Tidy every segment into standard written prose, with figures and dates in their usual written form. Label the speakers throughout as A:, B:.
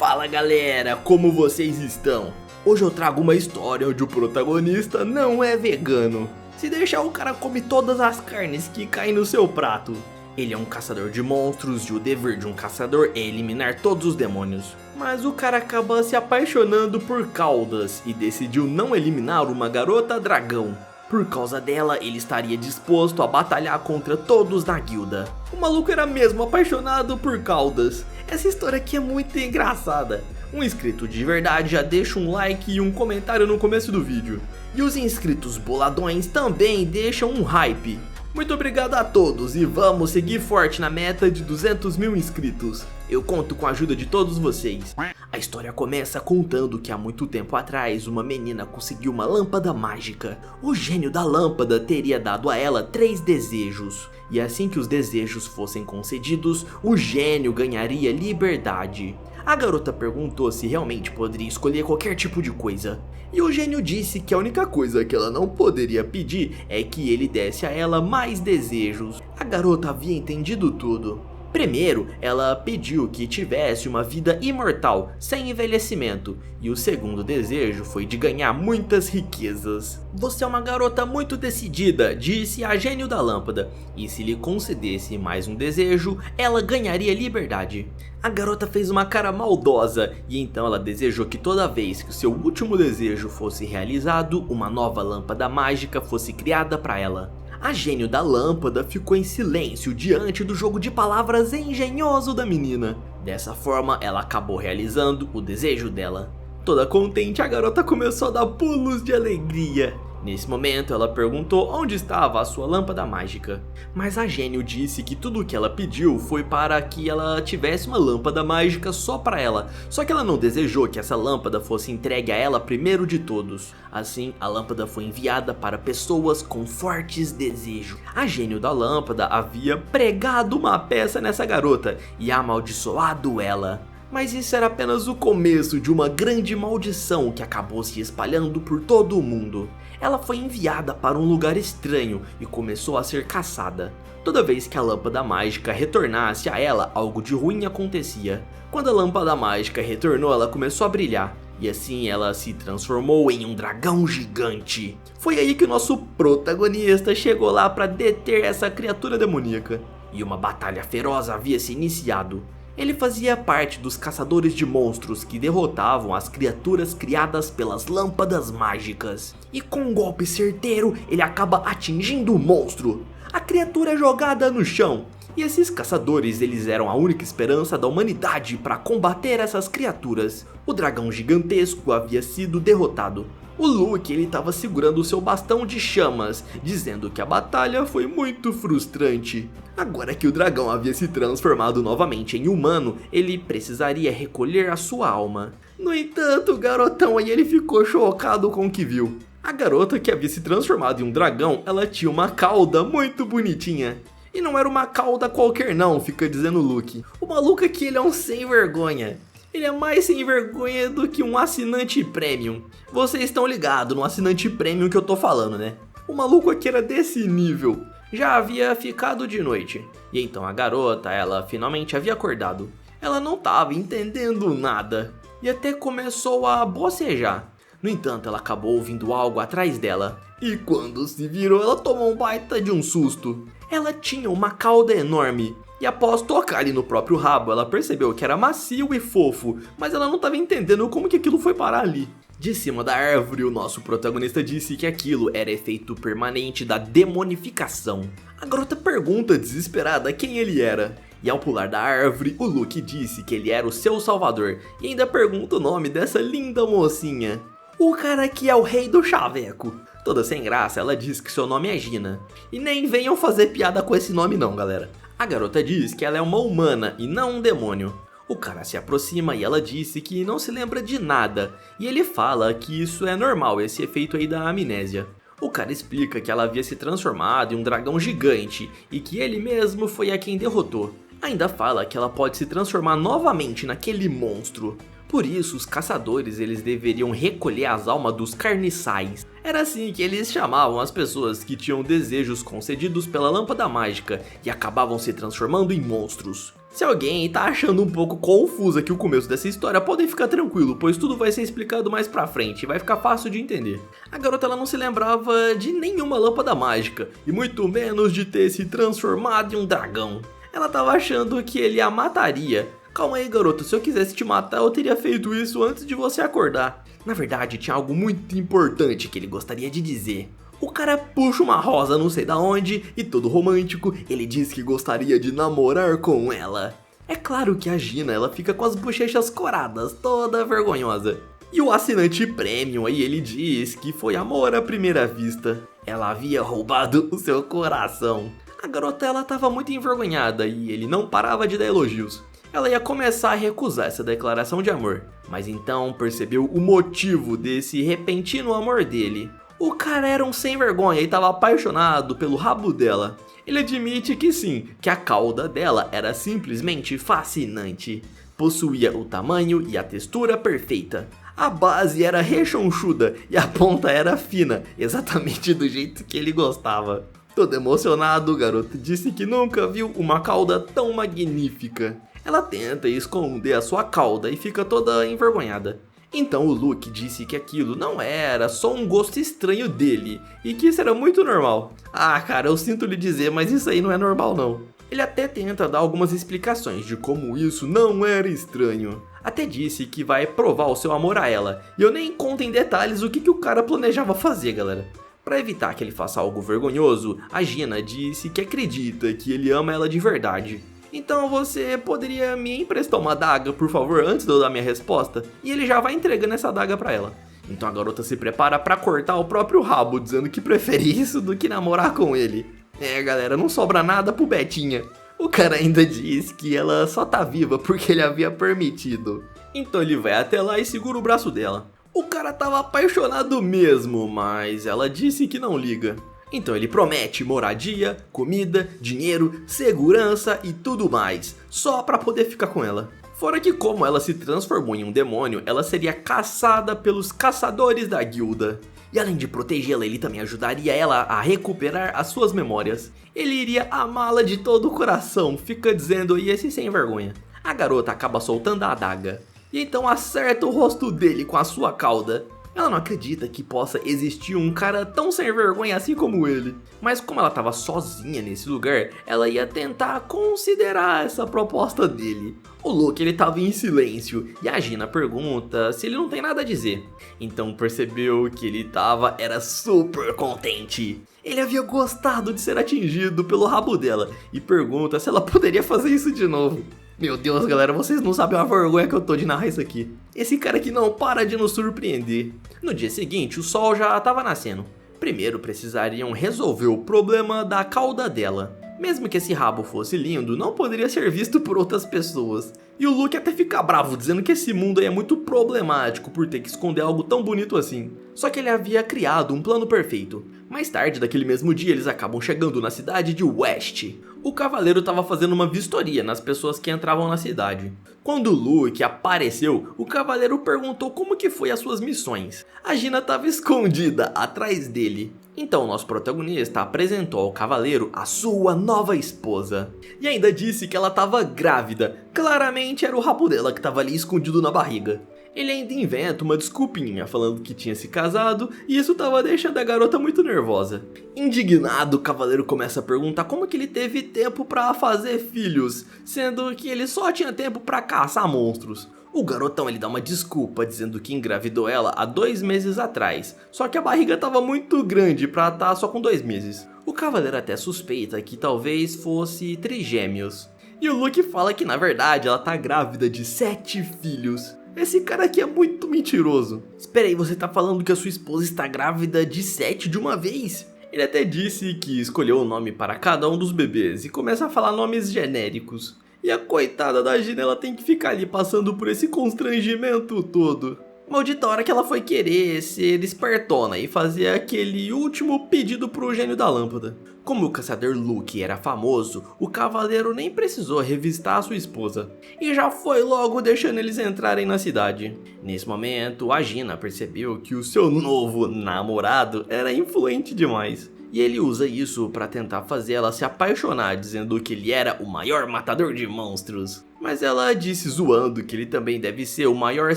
A: Fala galera, como vocês estão? Hoje eu trago uma história onde o protagonista não é vegano. Se deixar, o cara come todas as carnes que caem no seu prato. Ele é um caçador de monstros e o dever de um caçador é eliminar todos os demônios. Mas o cara acaba se apaixonando por caudas e decidiu não eliminar uma garota dragão. Por causa dela, ele estaria disposto a batalhar contra todos da guilda. O maluco era mesmo apaixonado por caudas. Essa história aqui é muito engraçada. Um inscrito de verdade já deixa um like e um comentário no começo do vídeo. E os inscritos boladões também deixam um hype. Muito obrigado a todos e vamos seguir forte na meta de 200 mil inscritos. Eu conto com a ajuda de todos vocês. A história começa contando que há muito tempo atrás uma menina conseguiu uma lâmpada mágica. O gênio da lâmpada teria dado a ela 3 desejos. E assim que os desejos fossem concedidos, o gênio ganharia liberdade. A garota perguntou se realmente poderia escolher qualquer tipo de coisa. E o gênio disse que a única coisa que ela não poderia pedir é que ele desse a ela mais desejos. A garota havia entendido tudo. Primeiro, ela pediu que tivesse uma vida imortal, sem envelhecimento, e o segundo desejo foi de ganhar muitas riquezas. Você é uma garota muito decidida, disse a gênio da lâmpada, e se lhe concedesse mais um desejo, ela ganharia liberdade. A garota fez uma cara maldosa, e então ela desejou que toda vez que o seu último desejo fosse realizado, uma nova lâmpada mágica fosse criada para ela. A gênio da lâmpada ficou em silêncio diante do jogo de palavras engenhoso da menina. Dessa forma, ela acabou realizando o desejo dela. Toda contente, a garota começou a dar pulos de alegria. Nesse momento, ela perguntou onde estava a sua lâmpada mágica. Mas a gênio disse que tudo o que ela pediu foi para que ela tivesse uma lâmpada mágica só para ela. Só que ela não desejou que essa lâmpada fosse entregue a ela primeiro de todos. Assim, a lâmpada foi enviada para pessoas com fortes desejos. A gênio da lâmpada havia pregado uma peça nessa garota e amaldiçoado ela. Mas isso era apenas o começo de uma grande maldição que acabou se espalhando por todo o mundo. Ela foi enviada para um lugar estranho e começou a ser caçada. Toda vez que a lâmpada mágica retornasse a ela, algo de ruim acontecia. Quando a lâmpada mágica retornou, ela começou a brilhar. E assim ela se transformou em um dragão gigante. Foi aí que o nosso protagonista chegou lá para deter essa criatura demoníaca. E uma batalha feroz havia se iniciado. Ele fazia parte dos caçadores de monstros que derrotavam as criaturas criadas pelas lâmpadas mágicas. E com um golpe certeiro, ele acaba atingindo o monstro. A criatura é jogada no chão. E esses caçadores, eles eram a única esperança da humanidade para combater essas criaturas. O dragão gigantesco havia sido derrotado. O Luke, ele estava segurando o seu bastão de chamas, dizendo que a batalha foi muito frustrante. Agora que o dragão havia se transformado novamente em humano, ele precisaria recolher a sua alma. No entanto, o garotão aí ele ficou chocado com o que viu. A garota que havia se transformado em um dragão, ela tinha uma cauda muito bonitinha. E não era uma cauda qualquer não, fica dizendo o Luke. O maluco aqui ele é um sem vergonha. Ele é mais sem vergonha do que um assinante premium. Vocês estão ligados no assinante premium que eu tô falando, né? O maluco aqui era desse nível. Já havia ficado de noite. E então a garota, ela finalmente havia acordado. Ela não estava entendendo nada. E até começou a bocejar. No entanto, ela acabou ouvindo algo atrás dela. E quando se virou, ela tomou um baita de um susto. Ela tinha uma cauda enorme. E após tocar ali no próprio rabo, ela percebeu que era macio e fofo, mas ela não estava entendendo como que aquilo foi parar ali. De cima da árvore, o nosso protagonista disse que aquilo era efeito permanente da demonificação. A garota pergunta desesperada quem ele era. E ao pular da árvore, o Luke disse que ele era o seu salvador, e ainda pergunta o nome dessa linda mocinha. O cara aqui é o rei do chaveco. Toda sem graça, ela diz que seu nome é Gina. E nem venham fazer piada com esse nome não, galera. A garota diz que ela é uma humana e não um demônio. O cara se aproxima e ela disse que não se lembra de nada. E ele fala que isso é normal, esse efeito aí da amnésia. O cara explica que ela havia se transformado em um dragão gigante e que ele mesmo foi a quem derrotou. Ainda fala que ela pode se transformar novamente naquele monstro. Por isso, os caçadores eles deveriam recolher as almas dos carniçais. Era assim que eles chamavam as pessoas que tinham desejos concedidos pela lâmpada mágica e acabavam se transformando em monstros. Se alguém tá achando um pouco confuso aqui o começo dessa história, podem ficar tranquilo, pois tudo vai ser explicado mais pra frente e vai ficar fácil de entender. A garota ela não se lembrava de nenhuma lâmpada mágica, e muito menos de ter se transformado em um dragão. Ela tava achando que ele a mataria. Calma aí, garota, se eu quisesse te matar, eu teria feito isso antes de você acordar. Na verdade, tinha algo muito importante que ele gostaria de dizer. O cara puxa uma rosa não sei da onde e todo romântico, ele diz que gostaria de namorar com ela. É claro que a Gina ela fica com as bochechas coradas, toda vergonhosa. E o assinante premium aí ele diz que foi amor à primeira vista. Ela havia roubado o seu coração. A garota ela tava muito envergonhada e ele não parava de dar elogios. Ela ia começar a recusar essa declaração de amor, mas então percebeu o motivo desse repentino amor dele. O cara era um sem vergonha e estava apaixonado pelo rabo dela. Ele admite que sim, que a cauda dela era simplesmente fascinante. Possuía o tamanho e a textura perfeita. A base era rechonchuda e a ponta era fina, exatamente do jeito que ele gostava. Todo emocionado, o garoto disse que nunca viu uma cauda tão magnífica. Ela tenta esconder a sua cauda e fica toda envergonhada. Então o Luke disse que aquilo não era só um gosto estranho dele e que isso era muito normal. Ah, cara, eu sinto lhe dizer, mas isso aí não é normal não. Ele até tenta dar algumas explicações de como isso não era estranho. Até disse que vai provar o seu amor a ela. E eu nem conto em detalhes o que o cara planejava fazer, galera. Para evitar que ele faça algo vergonhoso, a Gina disse que acredita que ele ama ela de verdade. Então você poderia me emprestar uma adaga, por favor, antes de eu dar minha resposta? E ele já vai entregando essa adaga pra ela. Então a garota se prepara pra cortar o próprio rabo, dizendo que prefere isso do que namorar com ele. É, galera, não sobra nada pro Betinha. O cara ainda diz que ela só tá viva porque ele havia permitido. Então ele vai até lá e segura o braço dela. O cara tava apaixonado mesmo, mas ela disse que não liga. Então ele promete moradia, comida, dinheiro, segurança e tudo mais, só pra poder ficar com ela. Fora que como ela se transformou em um demônio, ela seria caçada pelos caçadores da guilda. E além de protegê-la, ele também ajudaria ela a recuperar as suas memórias. Ele iria amá-la de todo o coração, fica dizendo aí esse sem vergonha. A garota acaba soltando a adaga, e então acerta o rosto dele com a sua cauda. Ela não acredita que possa existir um cara tão sem vergonha assim como ele. Mas como ela estava sozinha nesse lugar, ela ia tentar considerar essa proposta dele. O Luke ele estava em silêncio e a Gina pergunta se ele não tem nada a dizer. Então percebeu que ele era super contente. Ele havia gostado de ser atingido pelo rabo dela e pergunta se ela poderia fazer isso de novo. Meu Deus, galera, vocês não sabem a vergonha que eu tô de narrar isso aqui. Esse cara aqui não para de nos surpreender. No dia seguinte, o sol já estava nascendo. Primeiro precisariam resolver o problema da cauda dela. Mesmo que esse rabo fosse lindo, não poderia ser visto por outras pessoas. E o Luke até fica bravo, dizendo que esse mundo aí é muito problemático por ter que esconder algo tão bonito assim. Só que ele havia criado um plano perfeito. Mais tarde, daquele mesmo dia, eles acabam chegando na cidade de West. O cavaleiro estava fazendo uma vistoria nas pessoas que entravam na cidade. Quando o Luke apareceu, o cavaleiro perguntou como que foi as suas missões. A Gina estava escondida atrás dele. Então nosso protagonista apresentou ao cavaleiro a sua nova esposa. E ainda disse que ela estava grávida. Claramente era o rabo dela que estava ali escondido na barriga. Ele ainda inventa uma desculpinha falando que tinha se casado e isso estava deixando a garota muito nervosa. Indignado, o cavaleiro começa a perguntar como que ele teve tempo para fazer filhos, sendo que ele só tinha tempo para caçar monstros. O garotão ele dá uma desculpa dizendo que engravidou ela há 2 meses atrás, só que a barriga estava muito grande para estar só com 2 meses. O cavaleiro até suspeita que talvez fosse trigêmeos. E o Luke fala que na verdade ela tá grávida de 7 filhos. Esse cara aqui é muito mentiroso. Espera aí, você tá falando que a sua esposa está grávida de 7 de uma vez? Ele até disse que escolheu o nome para cada um dos bebês e começa a falar nomes genéricos. E a coitada da Gina, ela tem que ficar ali passando por esse constrangimento todo. Maldita hora que ela foi querer ser espertona e fazer aquele último pedido pro gênio da lâmpada. Como o caçador Luke era famoso, o cavaleiro nem precisou revistar a sua esposa. E já foi logo deixando eles entrarem na cidade. Nesse momento, a Gina percebeu que o seu novo namorado era influente demais. E ele usa isso para tentar fazer ela se apaixonar, dizendo que ele era o maior matador de monstros. Mas ela disse zoando que ele também deve ser o maior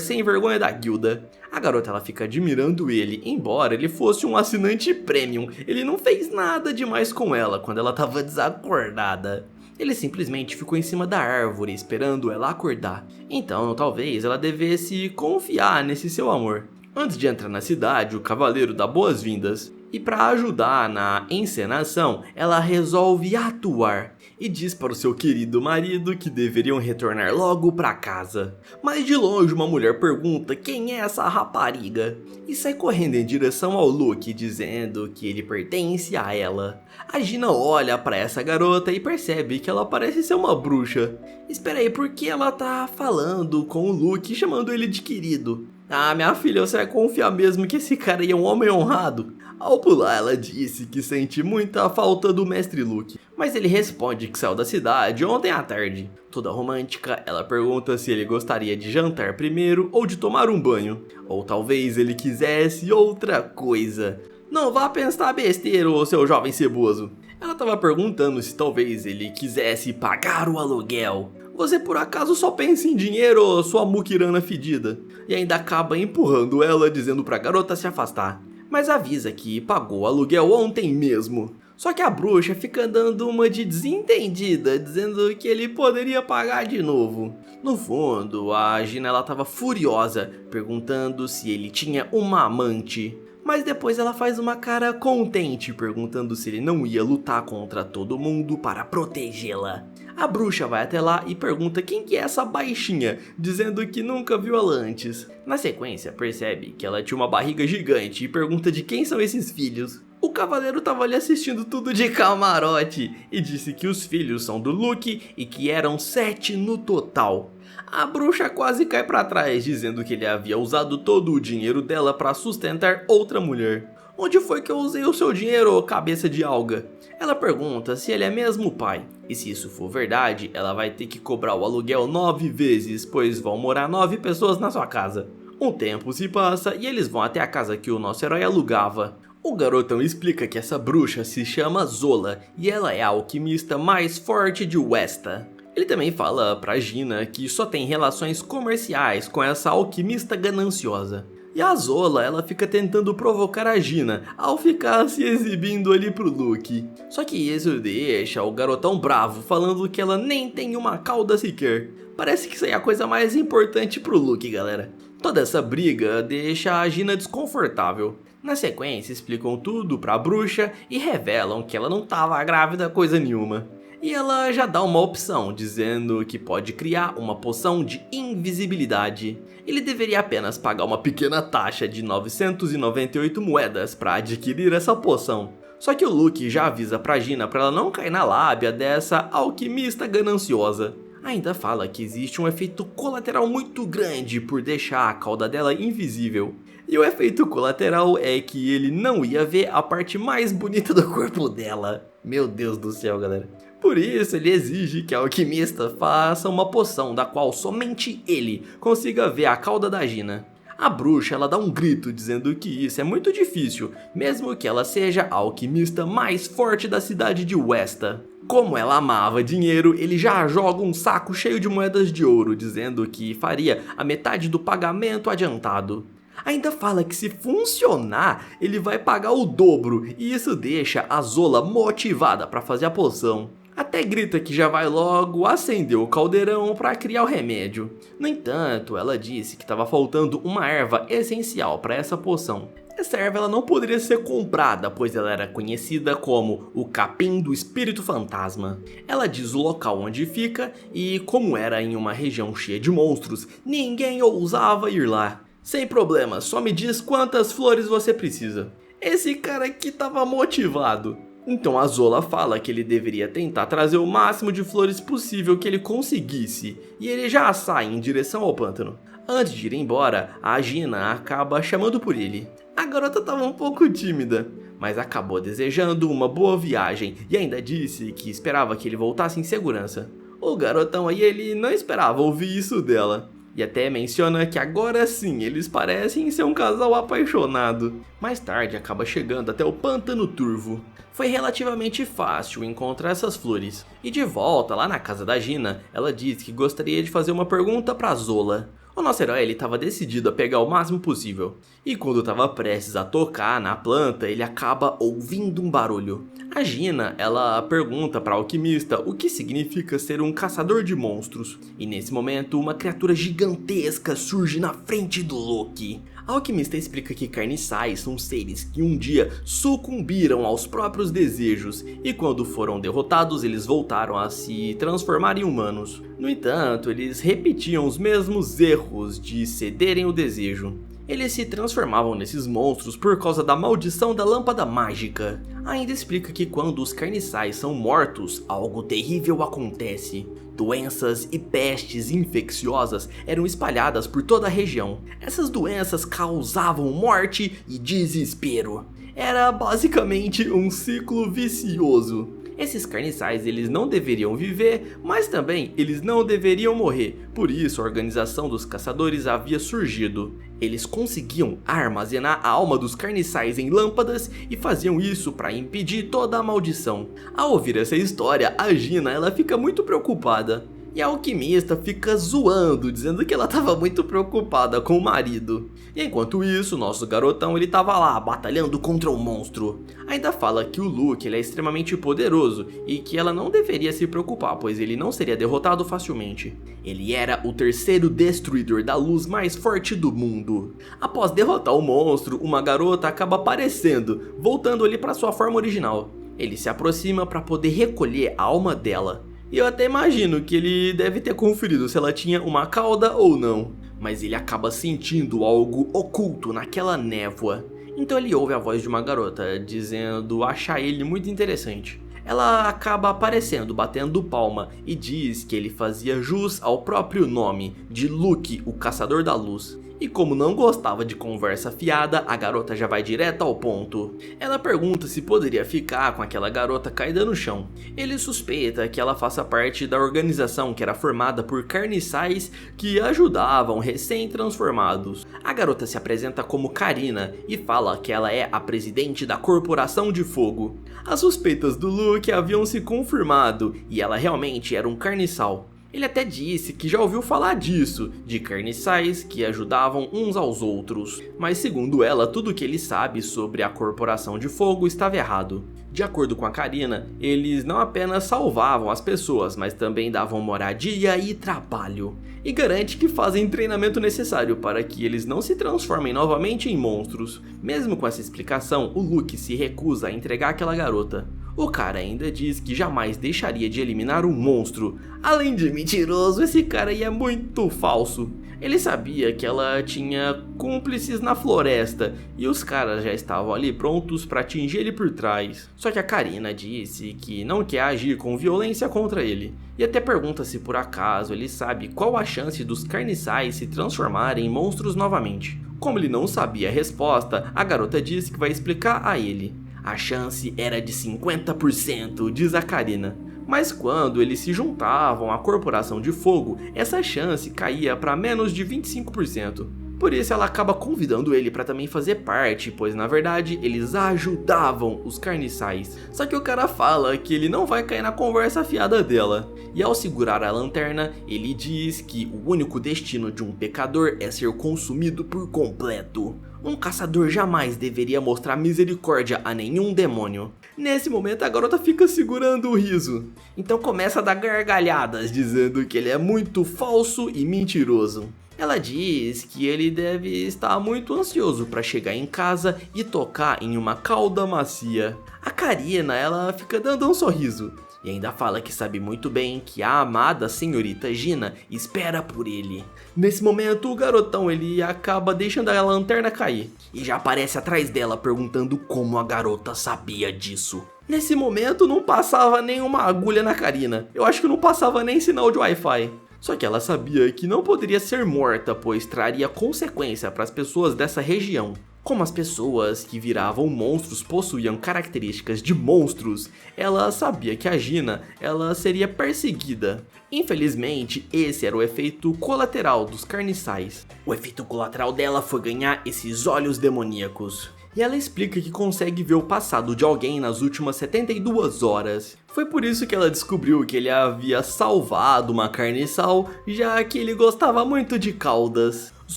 A: sem vergonha da guilda. A garota ela fica admirando ele, embora ele fosse um assinante premium. Ele não fez nada demais com ela quando ela estava desacordada. Ele simplesmente ficou em cima da árvore esperando ela acordar. Então talvez ela devesse confiar nesse seu amor. Antes de entrar na cidade, o cavaleiro dá boas-vindas. E para ajudar na encenação, ela resolve atuar e diz para o seu querido marido que deveriam retornar logo para casa. Mas de longe uma mulher pergunta quem é essa rapariga e sai correndo em direção ao Luke, dizendo que ele pertence a ela. A Gina olha para essa garota e percebe que ela parece ser uma bruxa. Espera aí, por que ela tá falando com o Luke, chamando ele de querido? Ah, minha filha, você vai confiar mesmo que esse cara aí é um homem honrado? Ao pular, ela disse que sente muita falta do mestre Luke, mas ele responde que saiu da cidade ontem à tarde. Toda romântica, ela pergunta se ele gostaria de jantar primeiro ou de tomar um banho, ou talvez ele quisesse outra coisa. Não vá pensar besteira, ô seu jovem ceboso. Ela estava perguntando se talvez ele quisesse pagar o aluguel. Você por acaso só pensa em dinheiro, sua muquirana fedida? E ainda acaba empurrando ela, dizendo pra garota se afastar. Mas avisa que pagou o aluguel ontem mesmo. Só que a bruxa fica dando uma de desentendida, dizendo que ele poderia pagar de novo. No fundo, a Gina ela tava furiosa, perguntando se ele tinha uma amante. Mas depois ela faz uma cara contente, perguntando se ele não ia lutar contra todo mundo para protegê-la. A bruxa vai até lá e pergunta quem que é essa baixinha, dizendo que nunca viu ela antes. Na sequência, percebe que ela tinha uma barriga gigante e pergunta de quem são esses filhos. O cavaleiro estava ali assistindo tudo de camarote e disse que os filhos são do Luke e que eram 7 no total. A bruxa quase cai para trás, dizendo que ele havia usado todo o dinheiro dela para sustentar outra mulher. Onde foi que eu usei o seu dinheiro, cabeça de alga? Ela pergunta se ele é mesmo o pai. E se isso for verdade, ela vai ter que cobrar o aluguel 9 vezes, pois vão morar 9 pessoas na sua casa. Um tempo se passa e eles vão até a casa que o nosso herói alugava. O garotão explica que essa bruxa se chama Zola e ela é a alquimista mais forte de Westa. Ele também fala pra Gina que só tem relações comerciais com essa alquimista gananciosa. E a Zola, ela fica tentando provocar a Gina ao ficar se exibindo ali pro Luke. Só que isso deixa o garotão bravo, falando que ela nem tem uma cauda sequer. Parece que isso aí é a coisa mais importante pro Luke, galera. Toda essa briga deixa a Gina desconfortável. Na sequência, explicam tudo pra bruxa e revelam que ela não tava grávida coisa nenhuma. E ela já dá uma opção, dizendo que pode criar uma poção de invisibilidade. Ele deveria apenas pagar uma pequena taxa de 998 moedas para adquirir essa poção. Só que o Luke já avisa pra Gina para ela não cair na lábia dessa alquimista gananciosa. Ainda fala que existe um efeito colateral muito grande por deixar a cauda dela invisível. E o efeito colateral é que ele não ia ver a parte mais bonita do corpo dela. Meu Deus do céu, galera. Por isso, ele exige que a alquimista faça uma poção da qual somente ele consiga ver a cauda da Gina. A bruxa ela dá um grito dizendo que isso é muito difícil, mesmo que ela seja a alquimista mais forte da cidade de Westa. Como ela amava dinheiro, ele já joga um saco cheio de moedas de ouro, dizendo que faria a metade do pagamento adiantado. Ainda fala que se funcionar, ele vai pagar o dobro, e isso deixa a Zola motivada para fazer a poção. Até grita que já vai logo acender o caldeirão para criar o remédio. No entanto, ela disse que estava faltando uma erva essencial para essa poção. Essa erva ela não poderia ser comprada, pois ela era conhecida como o capim do espírito fantasma. Ela diz o local onde fica e, como era em uma região cheia de monstros, ninguém ousava ir lá. Sem problema, só me diz quantas flores você precisa. Esse cara aqui estava motivado. Então a Zola fala que ele deveria tentar trazer o máximo de flores possível que ele conseguisse, e ele já sai em direção ao pântano. Antes de ir embora, a Gina acaba chamando por ele. A garota estava um pouco tímida, mas acabou desejando uma boa viagem e ainda disse que esperava que ele voltasse em segurança. O garotão aí ele não esperava ouvir isso dela. E até menciona que agora sim eles parecem ser um casal apaixonado. Mais tarde acaba chegando até o Pântano Turvo. Foi relativamente fácil encontrar essas flores. E de volta lá na casa da Gina, ela diz que gostaria de fazer uma pergunta pra Zola. O nosso herói estava decidido a pegar o máximo possível. E quando estava prestes a tocar na planta, ele acaba ouvindo um barulho. A Gina, ela pergunta para o alquimista o que significa ser um caçador de monstros. E nesse momento, uma criatura gigantesca surge na frente do Loki. A alquimista explica que carniçais são seres que um dia sucumbiram aos próprios desejos e quando foram derrotados eles voltaram a se transformar em humanos. No entanto, eles repetiam os mesmos erros de cederem o desejo. Eles se transformavam nesses monstros por causa da maldição da lâmpada mágica. Ainda explica que quando os carniçais são mortos, algo terrível acontece. Doenças e pestes infecciosas eram espalhadas por toda a região. Essas doenças causavam morte e desespero. Era basicamente um ciclo vicioso. Esses carniçais eles não deveriam viver, mas também eles não deveriam morrer. Por isso a organização dos caçadores havia surgido. Eles conseguiam armazenar a alma dos carniçais em lâmpadas e faziam isso para impedir toda a maldição. Ao ouvir essa história, a Gina ela fica muito preocupada. E a alquimista fica zoando, dizendo que ela estava muito preocupada com o marido. E enquanto isso, nosso garotão ele estava lá, batalhando contra o monstro. Ainda fala que o Luke ele é extremamente poderoso e que ela não deveria se preocupar, pois ele não seria derrotado facilmente. Ele era o terceiro destruidor da luz mais forte do mundo. Após derrotar o monstro, uma garota acaba aparecendo, voltando ali para sua forma original. Ele se aproxima para poder recolher a alma dela. E eu até imagino que ele deve ter conferido se ela tinha uma cauda ou não. Mas ele acaba sentindo algo oculto naquela névoa. Então ele ouve a voz de uma garota dizendo achar ele muito interessante. Ela acaba aparecendo, batendo palma e diz que ele fazia jus ao próprio nome de Luke, o Caçador da Luz. E como não gostava de conversa fiada, a garota já vai direto ao ponto. Ela pergunta se poderia ficar com aquela garota caída no chão. Ele suspeita que ela faça parte da organização que era formada por carniçais que ajudavam recém-transformados. A garota se apresenta como Karina e fala que ela é a presidente da Corporação de Fogo. As suspeitas do Luke haviam se confirmado e ela realmente era um carniçal. Ele até disse que já ouviu falar disso, de carniçais que ajudavam uns aos outros. Mas segundo ela, tudo que ele sabe sobre a Corporação de Fogo estava errado. De acordo com a Karina, eles não apenas salvavam as pessoas, mas também davam moradia e trabalho. E garante que fazem treinamento necessário para que eles não se transformem novamente em monstros. Mesmo com essa explicação, o Luke se recusa a entregar aquela garota. O cara ainda diz que jamais deixaria de eliminar um monstro. Além de mentiroso, esse cara aí é muito falso. Ele sabia que ela tinha cúmplices na floresta e os caras já estavam ali prontos para atingir ele por trás. Só que a Karina disse que não quer agir com violência contra ele. E até pergunta se por acaso ele sabe qual a chance dos carniçais se transformarem em monstros novamente. Como ele não sabia a resposta, a garota disse que vai explicar a ele. A chance era de 50%, diz a Karina. Mas quando eles se juntavam à Corporação de Fogo, essa chance caía para menos de 25%. Por isso ela acaba convidando ele para também fazer parte, pois na verdade eles ajudavam os carniçais. Só que o cara fala que ele não vai cair na conversa fiada dela. E ao segurar a lanterna, ele diz que o único destino de um pecador é ser consumido por completo. Um caçador jamais deveria mostrar misericórdia a nenhum demônio. Nesse momento a garota fica segurando o riso. Então começa a dar gargalhadas dizendo que ele é muito falso e mentiroso. Ela diz que ele deve estar muito ansioso para chegar em casa e tocar em uma cauda macia. A Karina, ela fica dando um sorriso. E ainda fala que sabe muito bem que a amada senhorita Gina espera por ele. Nesse momento o garotão ele acaba deixando a lanterna cair. E já aparece atrás dela perguntando como a garota sabia disso. Nesse momento não passava nenhuma agulha na Karina. Eu acho que não passava nem sinal de Wi-Fi. Só que ela sabia que não poderia ser morta, pois traria consequência para as pessoas dessa região. Como as pessoas que viravam monstros possuíam características de monstros, ela sabia que a Gina ela seria perseguida. Infelizmente, esse era o efeito colateral dos carniçais. O efeito colateral dela foi ganhar esses olhos demoníacos. E ela explica que consegue ver o passado de alguém nas últimas 72 horas. Foi por isso que ela descobriu que ele havia salvado uma carniçal, já que ele gostava muito de caudas. Os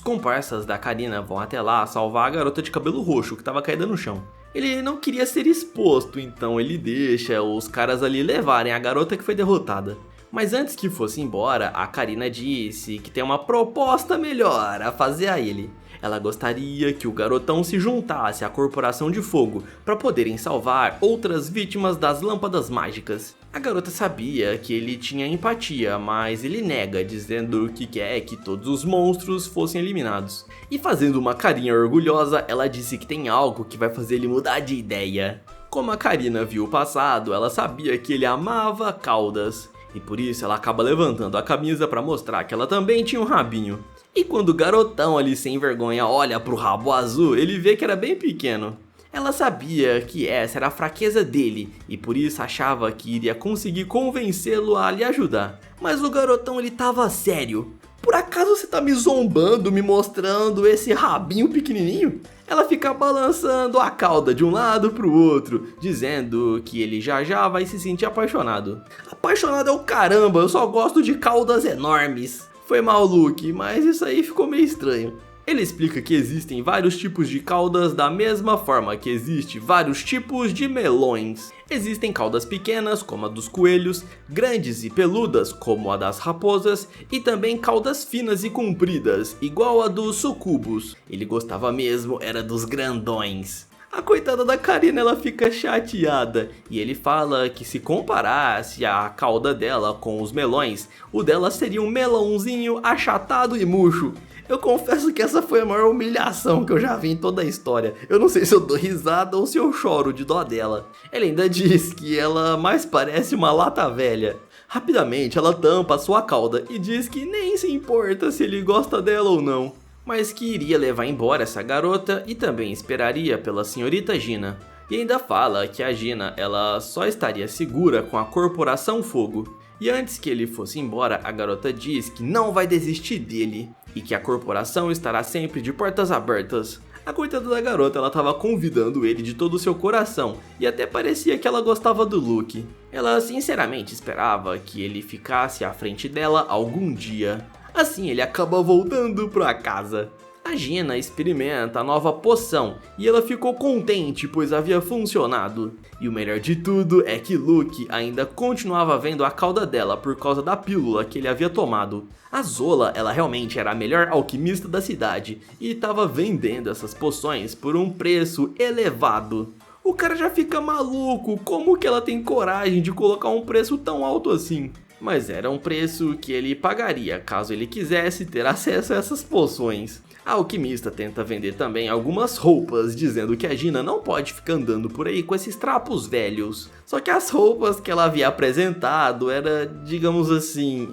A: comparsas da Karina vão até lá salvar a garota de cabelo roxo que estava caída no chão. Ele não queria ser exposto, então ele deixa os caras ali levarem a garota que foi derrotada. Mas antes que fosse embora, a Karina disse que tem uma proposta melhor a fazer a ele. Ela gostaria que o garotão se juntasse à Corporação de Fogo para poderem salvar outras vítimas das lâmpadas mágicas. A garota sabia que ele tinha empatia, mas ele nega, dizendo que quer que todos os monstros fossem eliminados. E fazendo uma carinha orgulhosa, ela disse que tem algo que vai fazer ele mudar de ideia. Como a Karina viu o passado, ela sabia que ele amava caudas. E por isso ela acaba levantando a camisa para mostrar que ela também tinha um rabinho. E quando o garotão ali sem vergonha olha pro rabo azul, ele vê que era bem pequeno. Ela sabia que essa era a fraqueza dele e por isso achava que iria conseguir convencê-lo a lhe ajudar. Mas o garotão ele tava sério. Por acaso você tá me zombando, me mostrando esse rabinho pequenininho? Ela fica balançando a cauda de um lado pro outro, dizendo que ele já vai se sentir apaixonado. Apaixonado é o caramba, eu só gosto de caudas enormes. Foi mal, Luke, mas isso aí ficou meio estranho. Ele explica que existem vários tipos de caudas da mesma forma que existe vários tipos de melões. Existem caudas pequenas, como a dos coelhos, grandes e peludas, como a das raposas, e também caudas finas e compridas, igual a dos sucubos. Ele gostava mesmo era dos grandões. A coitada da Karina ela fica chateada e ele fala que se comparasse a cauda dela com os melões, o dela seria um melãozinho achatado e murcho. Eu confesso que essa foi a maior humilhação que eu já vi em toda a história. Eu não sei se eu dou risada ou se eu choro de dó dela. Ele ainda diz que ela mais parece uma lata velha. Rapidamente ela tampa sua cauda e diz que nem se importa se ele gosta dela ou não, mas que iria levar embora essa garota e também esperaria pela senhorita Gina. E ainda fala que a Gina ela só estaria segura com a Corporação Fogo. E antes que ele fosse embora, a garota diz que não vai desistir dele e que a corporação estará sempre de portas abertas. A coitada da garota ela estava convidando ele de todo o seu coração e até parecia que ela gostava do Luke. Ela sinceramente esperava que ele ficasse à frente dela algum dia. Assim ele acaba voltando para casa. A Gina experimenta a nova poção e ela ficou contente pois havia funcionado. E o melhor de tudo é que Luke ainda continuava vendo a cauda dela por causa da pílula que ele havia tomado. A Zola ela realmente era a melhor alquimista da cidade e estava vendendo essas poções por um preço elevado. O cara já fica maluco, como que ela tem coragem de colocar um preço tão alto assim? Mas era um preço que ele pagaria caso ele quisesse ter acesso a essas poções. A alquimista tenta vender também algumas roupas, dizendo que a Gina não pode ficar andando por aí com esses trapos velhos. Só que as roupas que ela havia apresentado eram, digamos assim,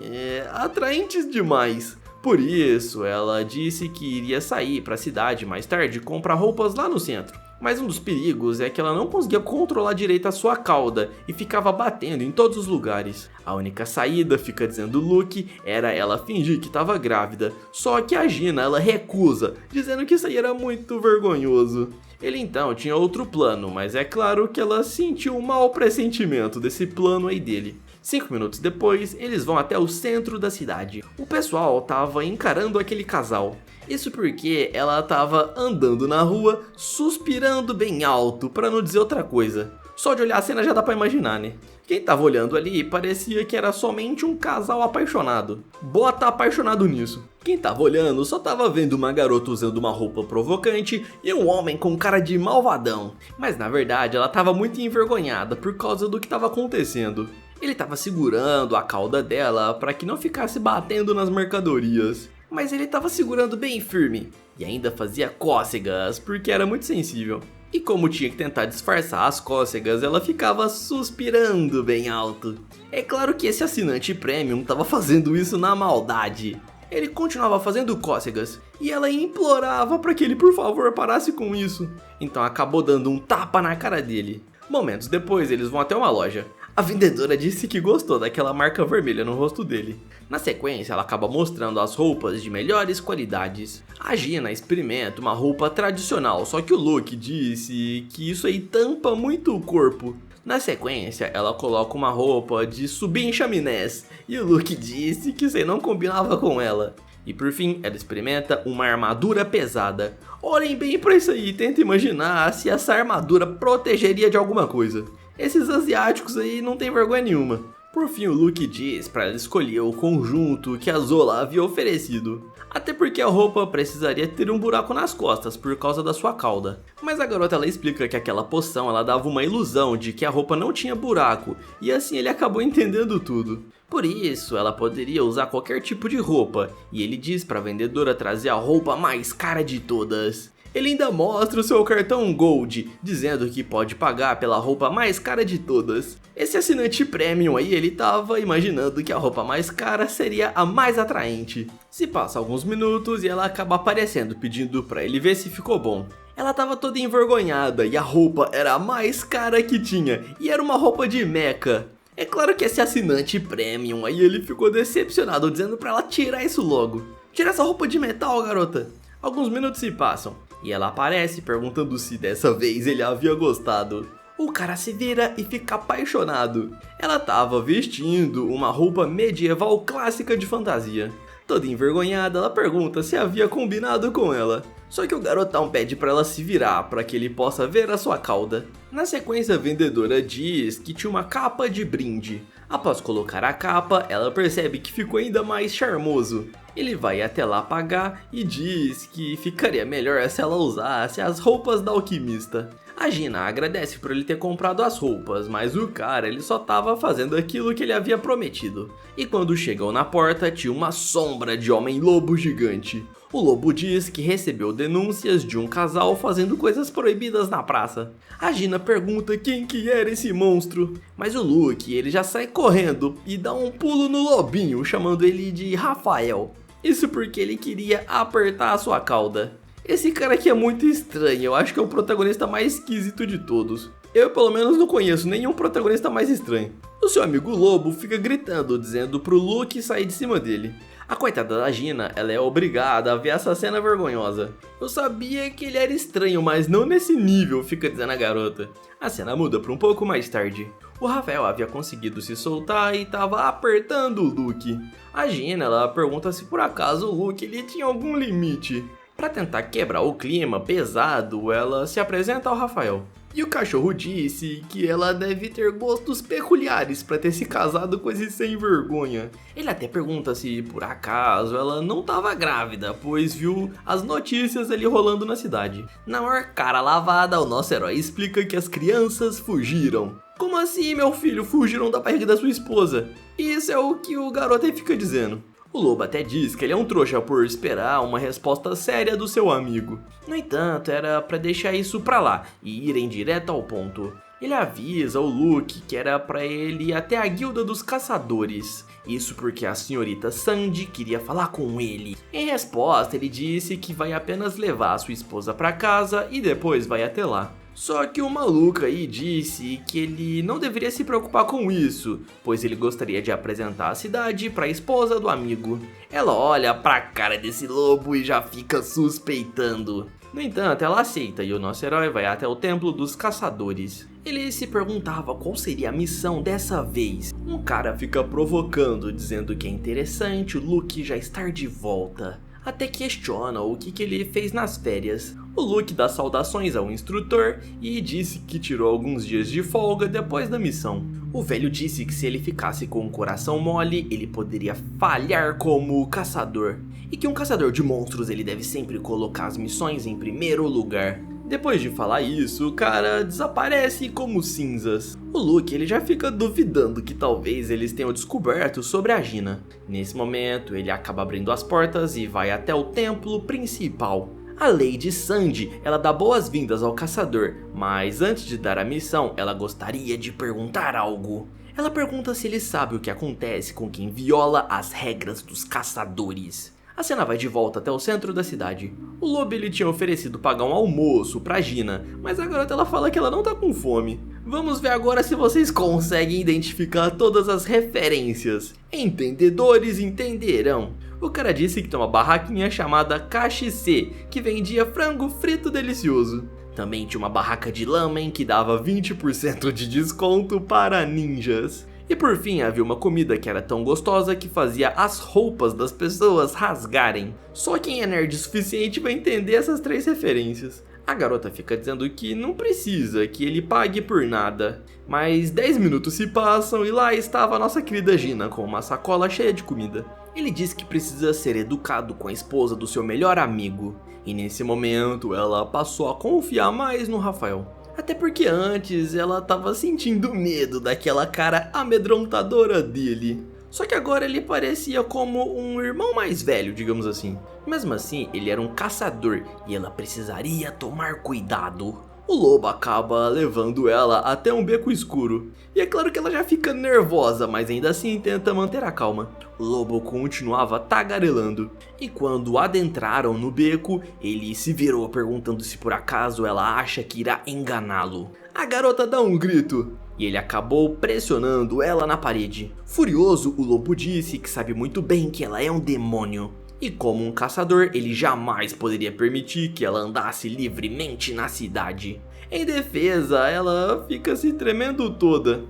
A: atraentes demais. Por isso, ela disse que iria sair para a cidade mais tarde e comprar roupas lá no centro. Mas um dos perigos é que ela não conseguia controlar direito a sua cauda e ficava batendo em todos os lugares. A única saída, fica dizendo Luke, era ela fingir que estava grávida. Só que a Gina ela recusa, dizendo que isso aí era muito vergonhoso. Ele então tinha outro plano, mas é claro que ela sentiu um mau pressentimento desse plano aí dele. 5 minutos depois, eles vão até o centro da cidade. O pessoal tava encarando aquele casal. Isso porque ela tava andando na rua, suspirando bem alto, pra não dizer outra coisa. Só de olhar a cena já dá pra imaginar, né? Quem tava olhando ali parecia que era somente um casal apaixonado. Bota apaixonado nisso. Quem tava olhando só tava vendo uma garota usando uma roupa provocante e um homem com cara de malvadão. Mas na verdade ela tava muito envergonhada por causa do que tava acontecendo. Ele tava segurando a cauda dela para que não ficasse batendo nas mercadorias. Mas ele tava segurando bem firme e ainda fazia cócegas porque era muito sensível. E como tinha que tentar disfarçar as cócegas, ela ficava suspirando bem alto. É claro que esse assinante premium tava fazendo isso na maldade. Ele continuava fazendo cócegas e ela implorava para que ele por favor parasse com isso. Então acabou dando um tapa na cara dele. Momentos depois eles vão até uma loja. A vendedora disse que gostou daquela marca vermelha no rosto dele. Na sequência, ela acaba mostrando as roupas de melhores qualidades. A Gina experimenta uma roupa tradicional, só que o Luke disse que isso aí tampa muito o corpo. Na sequência, ela coloca uma roupa de subir em chaminés, e o Luke disse que isso aí não combinava com ela. E por fim, ela experimenta uma armadura pesada. Olhem bem pra isso aí e tentem imaginar se essa armadura protegeria de alguma coisa. Esses asiáticos aí não tem vergonha nenhuma. Por fim, o Luke diz para ela escolher o conjunto que a Zola havia oferecido. Até porque a roupa precisaria ter um buraco nas costas por causa da sua cauda. Mas a garota ela explica que aquela poção ela dava uma ilusão de que a roupa não tinha buraco. E assim ele acabou entendendo tudo. Por isso, ela poderia usar qualquer tipo de roupa. E ele diz para a vendedora trazer a roupa mais cara de todas. Ele ainda mostra o seu cartão Gold, dizendo que pode pagar pela roupa mais cara de todas. Esse assinante Premium aí, ele tava imaginando que a roupa mais cara seria a mais atraente. Se passa alguns minutos e ela acaba aparecendo pedindo pra ele ver se ficou bom. Ela tava toda envergonhada e a roupa era a mais cara que tinha, e era uma roupa de meca. É claro que esse assinante Premium aí, ele ficou decepcionado, dizendo pra ela tirar isso logo. Tira essa roupa de metal, garota. Alguns minutos se passam. E ela aparece perguntando se dessa vez ele havia gostado. O cara se vira e fica apaixonado. Ela tava vestindo uma roupa medieval clássica de fantasia. Toda envergonhada, ela pergunta se havia combinado com ela. Só que o garotão pede pra ela se virar para que ele possa ver a sua cauda. Na sequência, a vendedora diz que tinha uma capa de brinde. Após colocar a capa, ela percebe que ficou ainda mais charmoso. Ele vai até lá pagar e diz que ficaria melhor se ela usasse as roupas da alquimista. A Gina agradece por ele ter comprado as roupas, mas o cara ele só tava fazendo aquilo que ele havia prometido. E quando chegam na porta, tinha uma sombra de homem-lobo gigante. O lobo diz que recebeu denúncias de um casal fazendo coisas proibidas na praça. A Gina pergunta quem que era esse monstro, mas o Luke ele já sai correndo e dá um pulo no lobinho, chamando ele de Rafael. Isso porque ele queria apertar a sua cauda. Esse cara aqui é muito estranho, eu acho que é o protagonista mais esquisito de todos. Eu pelo menos não conheço nenhum protagonista mais estranho. O seu amigo lobo fica gritando, dizendo pro Luke sair de cima dele. A coitada da Gina, ela é obrigada a ver essa cena vergonhosa. Eu sabia que ele era estranho, mas não nesse nível, fica dizendo a garota. A cena muda para um pouco mais tarde. O Rafael havia conseguido se soltar e estava apertando o Luke. A Gina, ela pergunta se por acaso o Luke ele tinha algum limite. Para tentar quebrar o clima pesado, ela se apresenta ao Rafael. E o cachorro disse que ela deve ter gostos peculiares para ter se casado com esse sem vergonha. Ele até pergunta se por acaso ela não estava grávida, pois viu as notícias ali rolando na cidade. Na maior cara lavada, o nosso herói explica que as crianças fugiram. Como assim, meu filho? Fugiram da barriga da sua esposa? Isso é o que o garoto aí fica dizendo. O lobo até diz que ele é um trouxa por esperar uma resposta séria do seu amigo. No entanto, era pra deixar isso pra lá e irem direto ao ponto. Ele avisa o Luke que era pra ele ir até a guilda dos caçadores. Isso porque a senhorita Sandy queria falar com ele. Em resposta, ele disse que vai apenas levar a sua esposa pra casa e depois vai até lá. Só que o maluco aí disse que ele não deveria se preocupar com isso, pois ele gostaria de apresentar a cidade para a esposa do amigo. Ela olha pra cara desse lobo e já fica suspeitando. No entanto, ela aceita e o nosso herói vai até o templo dos caçadores. Ele se perguntava qual seria a missão dessa vez. Um cara fica provocando, dizendo que é interessante o Luke já estar de volta. Até questiona o que ele fez nas férias. O Luke dá saudações ao instrutor e disse que tirou alguns dias de folga depois da missão. O velho disse que se ele ficasse com o coração mole, ele poderia falhar como caçador. E que um caçador de monstros ele deve sempre colocar as missões em primeiro lugar. Depois de falar isso, o cara desaparece como cinzas. O Luke ele já fica duvidando que talvez eles tenham descoberto sobre a Gina. Nesse momento, ele acaba abrindo as portas e vai até o templo principal. A Lady Sandy, ela dá boas-vindas ao caçador, mas antes de dar a missão, ela gostaria de perguntar algo. Ela pergunta se ele sabe o que acontece com quem viola as regras dos caçadores. A cena vai de volta até o centro da cidade. O lobo ele tinha oferecido pagar um almoço pra Gina, mas a garota ela fala que ela não tá com fome. Vamos ver agora se vocês conseguem identificar todas as referências. Entendedores entenderão. O cara disse que tem uma barraquinha chamada KXC, que vendia frango frito delicioso. Também tinha uma barraca de lamen que dava 20% de desconto para ninjas. E por fim havia uma comida que era tão gostosa que fazia as roupas das pessoas rasgarem. Só quem é nerd o suficiente vai entender essas 3 referências. A garota fica dizendo que não precisa que ele pague por nada. Mas 10 minutos se passam e lá estava a nossa querida Gina com uma sacola cheia de comida. Ele diz que precisa ser educado com a esposa do seu melhor amigo. E nesse momento ela passou a confiar mais no Rafael. Até porque antes ela tava sentindo medo daquela cara amedrontadora dele. Só que agora ele parecia como um irmão mais velho, digamos assim. Mesmo assim, ele era um caçador e ela precisaria tomar cuidado. O lobo acaba levando ela até um beco escuro. E é claro que ela já fica nervosa, mas ainda assim tenta manter a calma. O lobo continuava tagarelando. E quando adentraram no beco, ele se virou perguntando se por acaso ela acha que irá enganá-lo. A garota dá um grito. E ele acabou pressionando ela na parede. Furioso, o lobo disse que sabe muito bem que ela é um demônio. E como um caçador, ele jamais poderia permitir que ela andasse livremente na cidade. Em defesa, ela fica se tremendo toda.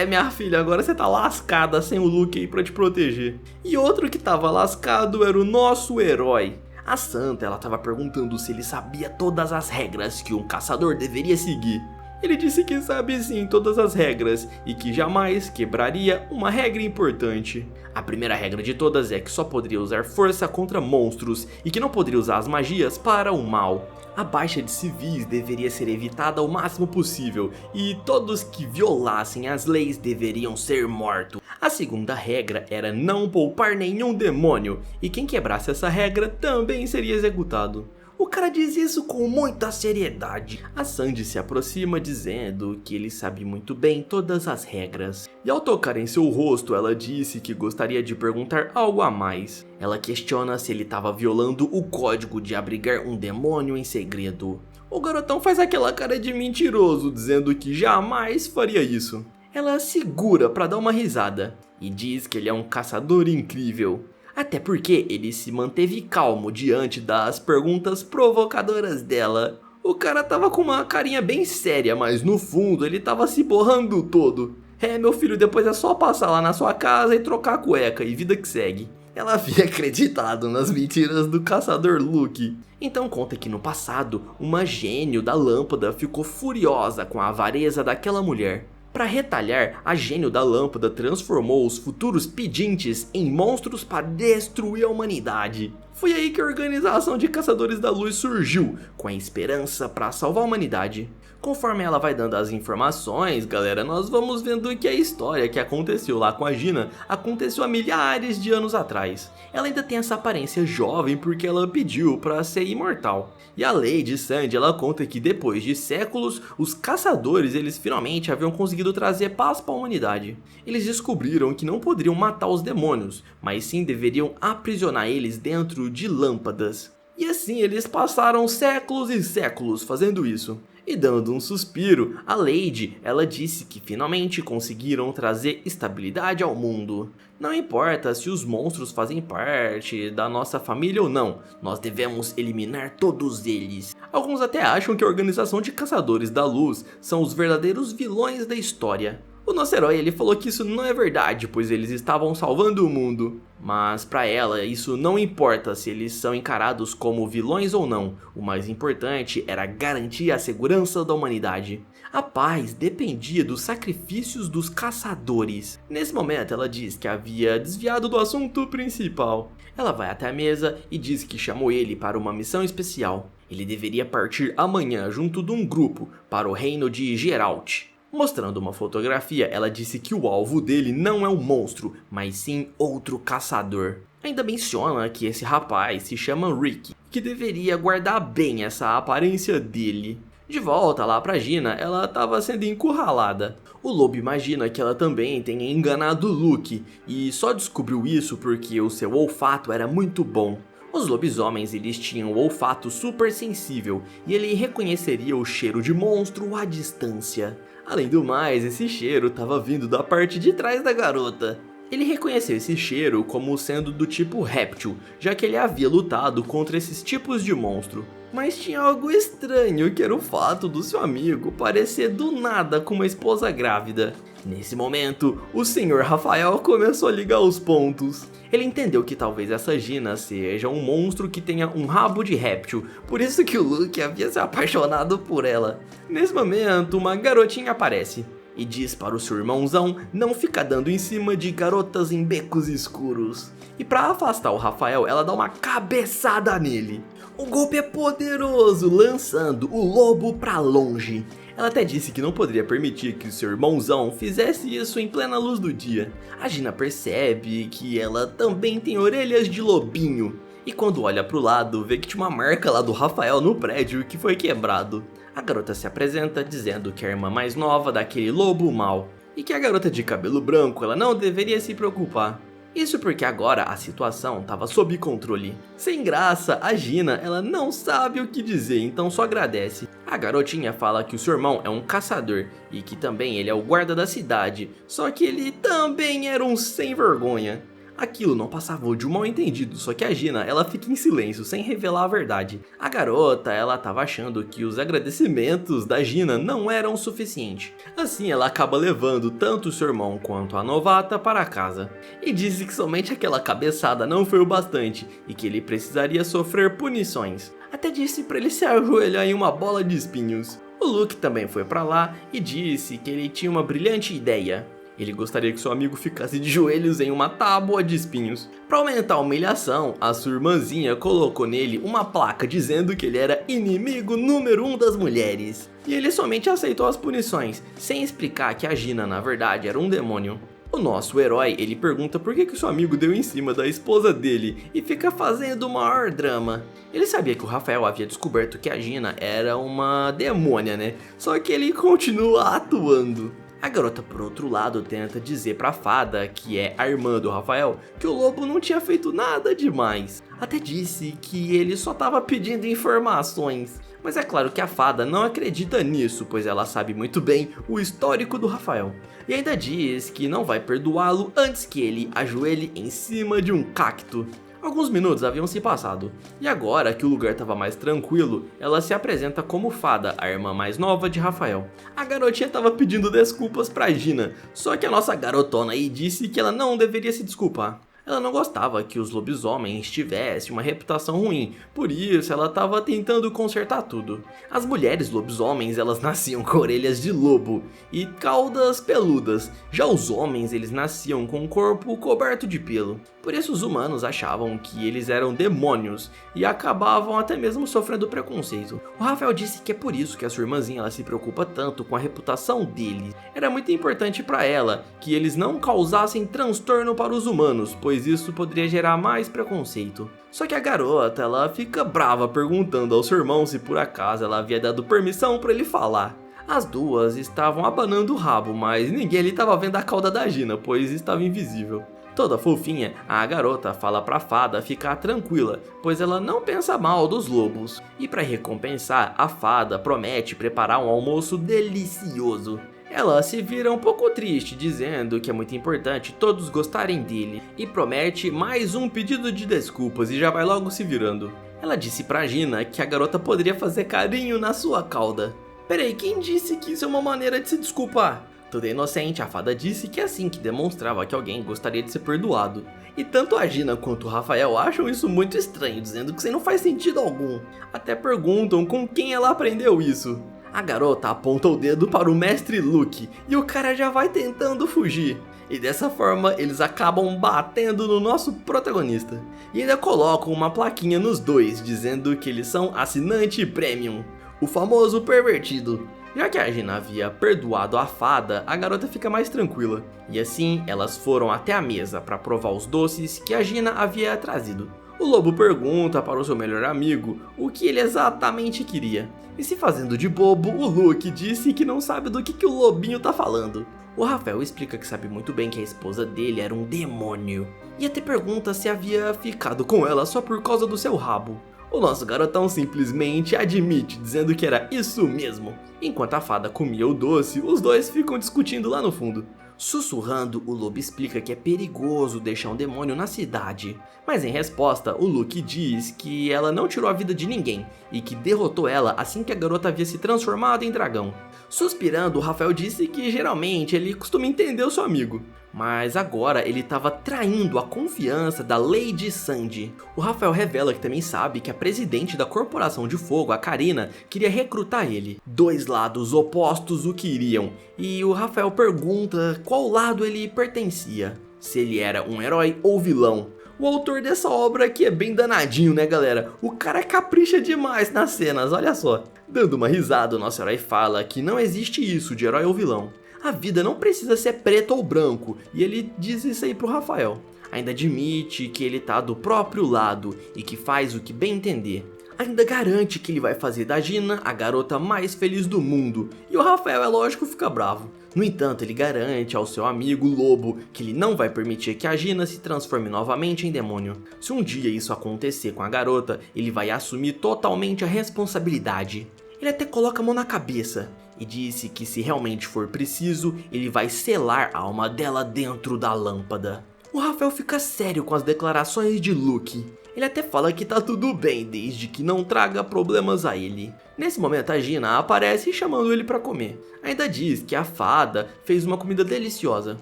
A: Minha filha, agora você tá lascada sem o Luke aí pra te proteger. E outro que tava lascado era o nosso herói. A Santa, ela tava perguntando se ele sabia todas as regras que um caçador deveria seguir. Ele disse que sabe sim todas as regras e que jamais quebraria uma regra importante. A primeira regra de todas é que só poderia usar força contra monstros e que não poderia usar as magias para o mal. A baixa de civis deveria ser evitada ao máximo possível e todos que violassem as leis deveriam ser mortos. A segunda regra era não poupar nenhum demônio e quem quebrasse essa regra também seria executado. O cara diz isso com muita seriedade. A Sandy se aproxima dizendo que ele sabe muito bem todas as regras. E ao tocar em seu rosto, ela disse que gostaria de perguntar algo a mais. Ela questiona se ele estava violando o código de abrigar um demônio em segredo. O garotão faz aquela cara de mentiroso, dizendo que jamais faria isso. Ela segura para dar uma risada e diz que ele é um caçador incrível. Até porque ele se manteve calmo diante das perguntas provocadoras dela. O cara tava com uma carinha bem séria, mas no fundo ele tava se borrando todo. Meu filho, depois é só passar lá na sua casa e trocar a cueca e vida que segue. Ela havia acreditado nas mentiras do caçador Luke. Então conta que no passado, uma gênio da lâmpada ficou furiosa com a avareza daquela mulher. Para retalhar, a gênio da lâmpada transformou os futuros pedintes em monstros para destruir a humanidade. Foi aí que a organização de caçadores da luz surgiu, com a esperança para salvar a humanidade. Conforme ela vai dando as informações, galera, nós vamos vendo que a história que aconteceu lá com a Gina aconteceu há milhares de anos atrás. Ela ainda tem essa aparência jovem porque ela pediu para ser imortal. E a Lady Sandy, ela conta que depois de séculos, os caçadores eles finalmente haviam conseguido trazer paz para a humanidade. Eles descobriram que não poderiam matar os demônios, mas sim deveriam aprisionar eles dentro de lâmpadas. E assim eles passaram séculos e séculos fazendo isso. E dando um suspiro, a Lady, ela disse que finalmente conseguiram trazer estabilidade ao mundo. Não importa se os monstros fazem parte da nossa família ou não, nós devemos eliminar todos eles. Alguns até acham que a organização de caçadores da luz são os verdadeiros vilões da história. O nosso herói ele falou que isso não é verdade, pois eles estavam salvando o mundo. Mas para ela isso não importa se eles são encarados como vilões ou não. O mais importante era garantir a segurança da humanidade. A paz dependia dos sacrifícios dos caçadores. Nesse momento ela diz que havia desviado do assunto principal. Ela vai até a mesa e diz que chamou ele para uma missão especial. Ele deveria partir amanhã junto de um grupo para o reino de Geralt. Mostrando uma fotografia, ela disse que o alvo dele não é um monstro, mas sim outro caçador. Ainda menciona que esse rapaz se chama Rick, que deveria guardar bem essa aparência dele. De volta lá pra Gina, ela estava sendo encurralada. O lobo imagina que ela também tenha enganado Luke, e só descobriu isso porque o seu olfato era muito bom. Os lobisomens eles tinham o olfato super sensível e ele reconheceria o cheiro de monstro à distância. Além do mais, esse cheiro estava vindo da parte de trás da garota. Ele reconheceu esse cheiro como sendo do tipo réptil, já que ele havia lutado contra esses tipos de monstro. Mas tinha algo estranho, que era o fato do seu amigo parecer do nada com uma esposa grávida. Nesse momento, o Sr. Rafael começou a ligar os pontos. Ele entendeu que talvez essa Gina seja um monstro que tenha um rabo de réptil, por isso que o Luke havia se apaixonado por ela. Nesse momento, uma garotinha aparece e diz para o seu irmãozão não ficar dando em cima de garotas em becos escuros. E para afastar o Rafael, ela dá uma cabeçada nele. O golpe é poderoso, lançando o lobo para longe. Ela até disse que não poderia permitir que o seu irmãozão fizesse isso em plena luz do dia. A Gina percebe que ela também tem orelhas de lobinho. E quando olha pro lado, vê que tinha uma marca lá do Rafael no prédio que foi quebrado. A garota se apresenta dizendo que é a irmã mais nova daquele lobo mau. E que a garota de cabelo branco ela não deveria se preocupar. Isso porque agora a situação estava sob controle. Sem graça, a Gina ela não sabe o que dizer, então só agradece. A garotinha fala que o seu irmão é um caçador e que também ele é o guarda da cidade, só que ele também era um sem vergonha. Aquilo não passava de um mal entendido, só que a Gina ela fica em silêncio, sem revelar a verdade. A garota ela estava achando que os agradecimentos da Gina não eram o suficiente. Assim ela acaba levando tanto o seu irmão quanto a novata para casa. E disse que somente aquela cabeçada não foi o bastante e que ele precisaria sofrer punições. Até disse para ele se ajoelhar em uma bola de espinhos. O Luke também foi para lá e disse que ele tinha uma brilhante ideia. Ele gostaria que seu amigo ficasse de joelhos em uma tábua de espinhos. Para aumentar a humilhação, a sua irmãzinha colocou nele uma placa dizendo que ele era inimigo número 1 das mulheres. E ele somente aceitou as punições, sem explicar que a Gina na verdade era um demônio. O nosso herói, ele pergunta por que o seu amigo deu em cima da esposa dele e fica fazendo o maior drama. Ele sabia que o Rafael havia descoberto que a Gina era uma demônia, né? Só que ele continua atuando. A garota, por outro lado, tenta dizer pra fada, que é a irmã do Rafael, que o lobo não tinha feito nada demais. Até disse que ele só tava pedindo informações. Mas é claro que a fada não acredita nisso, pois ela sabe muito bem o histórico do Rafael. E ainda diz que não vai perdoá-lo antes que ele ajoelhe em cima de um cacto. Alguns minutos haviam se passado, e agora que o lugar estava mais tranquilo, ela se apresenta como Fada, a irmã mais nova de Rafael. A garotinha estava pedindo desculpas pra Gina, só que a nossa garotona aí disse que ela não deveria se desculpar. Ela não gostava que os lobisomens tivessem uma reputação ruim, por isso ela estava tentando consertar tudo. As mulheres lobisomens elas nasciam com orelhas de lobo e caudas peludas, já os homens eles nasciam com um corpo coberto de pelo. Por isso os humanos achavam que eles eram demônios e acabavam até mesmo sofrendo preconceito. O Rafael disse que é por isso que a sua irmãzinha ela se preocupa tanto com a reputação deles. Era muito importante para ela que eles não causassem transtorno para os humanos, pois isso poderia gerar mais preconceito. Só que a garota ela fica brava perguntando ao seu irmão se por acaso ela havia dado permissão para ele falar. As duas estavam abanando o rabo, mas ninguém ali estava vendo a cauda da Gina, pois estava invisível. Toda fofinha, a garota fala pra fada ficar tranquila, pois ela não pensa mal dos lobos. E para recompensar, a fada promete preparar um almoço delicioso. Ela se vira um pouco triste, dizendo que é muito importante todos gostarem dele, e promete mais um pedido de desculpas e já vai logo se virando. Ela disse pra Gina que a garota poderia fazer carinho na sua cauda. Peraí, quem disse que isso é uma maneira de se desculpar? Toda inocente, a fada disse que é assim que demonstrava que alguém gostaria de ser perdoado. E tanto a Gina quanto o Rafael acham isso muito estranho, dizendo que isso não faz sentido algum. Até perguntam com quem ela aprendeu isso. A garota aponta o dedo para o mestre Luke e o cara já vai tentando fugir. E dessa forma eles acabam batendo no nosso protagonista. E ainda colocam uma plaquinha nos dois, dizendo que eles são assinante premium. O famoso pervertido. Já que a Gina havia perdoado a fada, a garota fica mais tranquila. E assim, elas foram até a mesa para provar os doces que a Gina havia trazido. O lobo pergunta para o seu melhor amigo o que ele exatamente queria. E se fazendo de bobo, o Luke disse que não sabe do que o lobinho tá falando. O Rafael explica que sabe muito bem que a esposa dele era um demônio, e até pergunta se havia ficado com ela só por causa do seu rabo. O nosso garotão simplesmente admite, dizendo que era isso mesmo. Enquanto a fada comia o doce, os dois ficam discutindo lá no fundo. Sussurrando, o lobo explica que é perigoso deixar um demônio na cidade. Mas em resposta, o Luke diz que ela não tirou a vida de ninguém e que derrotou ela assim que a garota havia se transformado em dragão. Suspirando, o Rafael disse que geralmente ele costuma entender o seu amigo, mas agora ele estava traindo a confiança da Lady Sandy. O Rafael revela que também sabe que a presidente da Corporação de Fogo, a Karina, queria recrutar ele. Dois lados opostos o queriam, e o Rafael pergunta qual lado ele pertencia, se ele era um herói ou vilão. O autor dessa obra aqui é bem danadinho, né, galera? O cara capricha demais nas cenas, olha só. Dando uma risada, o nosso herói fala que não existe isso de herói ou vilão. A vida não precisa ser preto ou branco, e ele diz isso aí pro Rafael. Ainda admite que ele tá do próprio lado e que faz o que bem entender. Ainda garante que ele vai fazer da Gina a garota mais feliz do mundo, e o Rafael, é lógico, fica bravo. No entanto, ele garante ao seu amigo Lobo que ele não vai permitir que a Gina se transforme novamente em demônio. Se um dia isso acontecer com a garota, ele vai assumir totalmente a responsabilidade. Ele até coloca a mão na cabeça e disse que se realmente for preciso, ele vai selar a alma dela dentro da lâmpada. O Rafael fica sério com as declarações de Luke. Ele até fala que tá tudo bem desde que não traga problemas a ele. Nesse momento a Gina aparece chamando ele pra comer. Ainda diz que a fada fez uma comida deliciosa.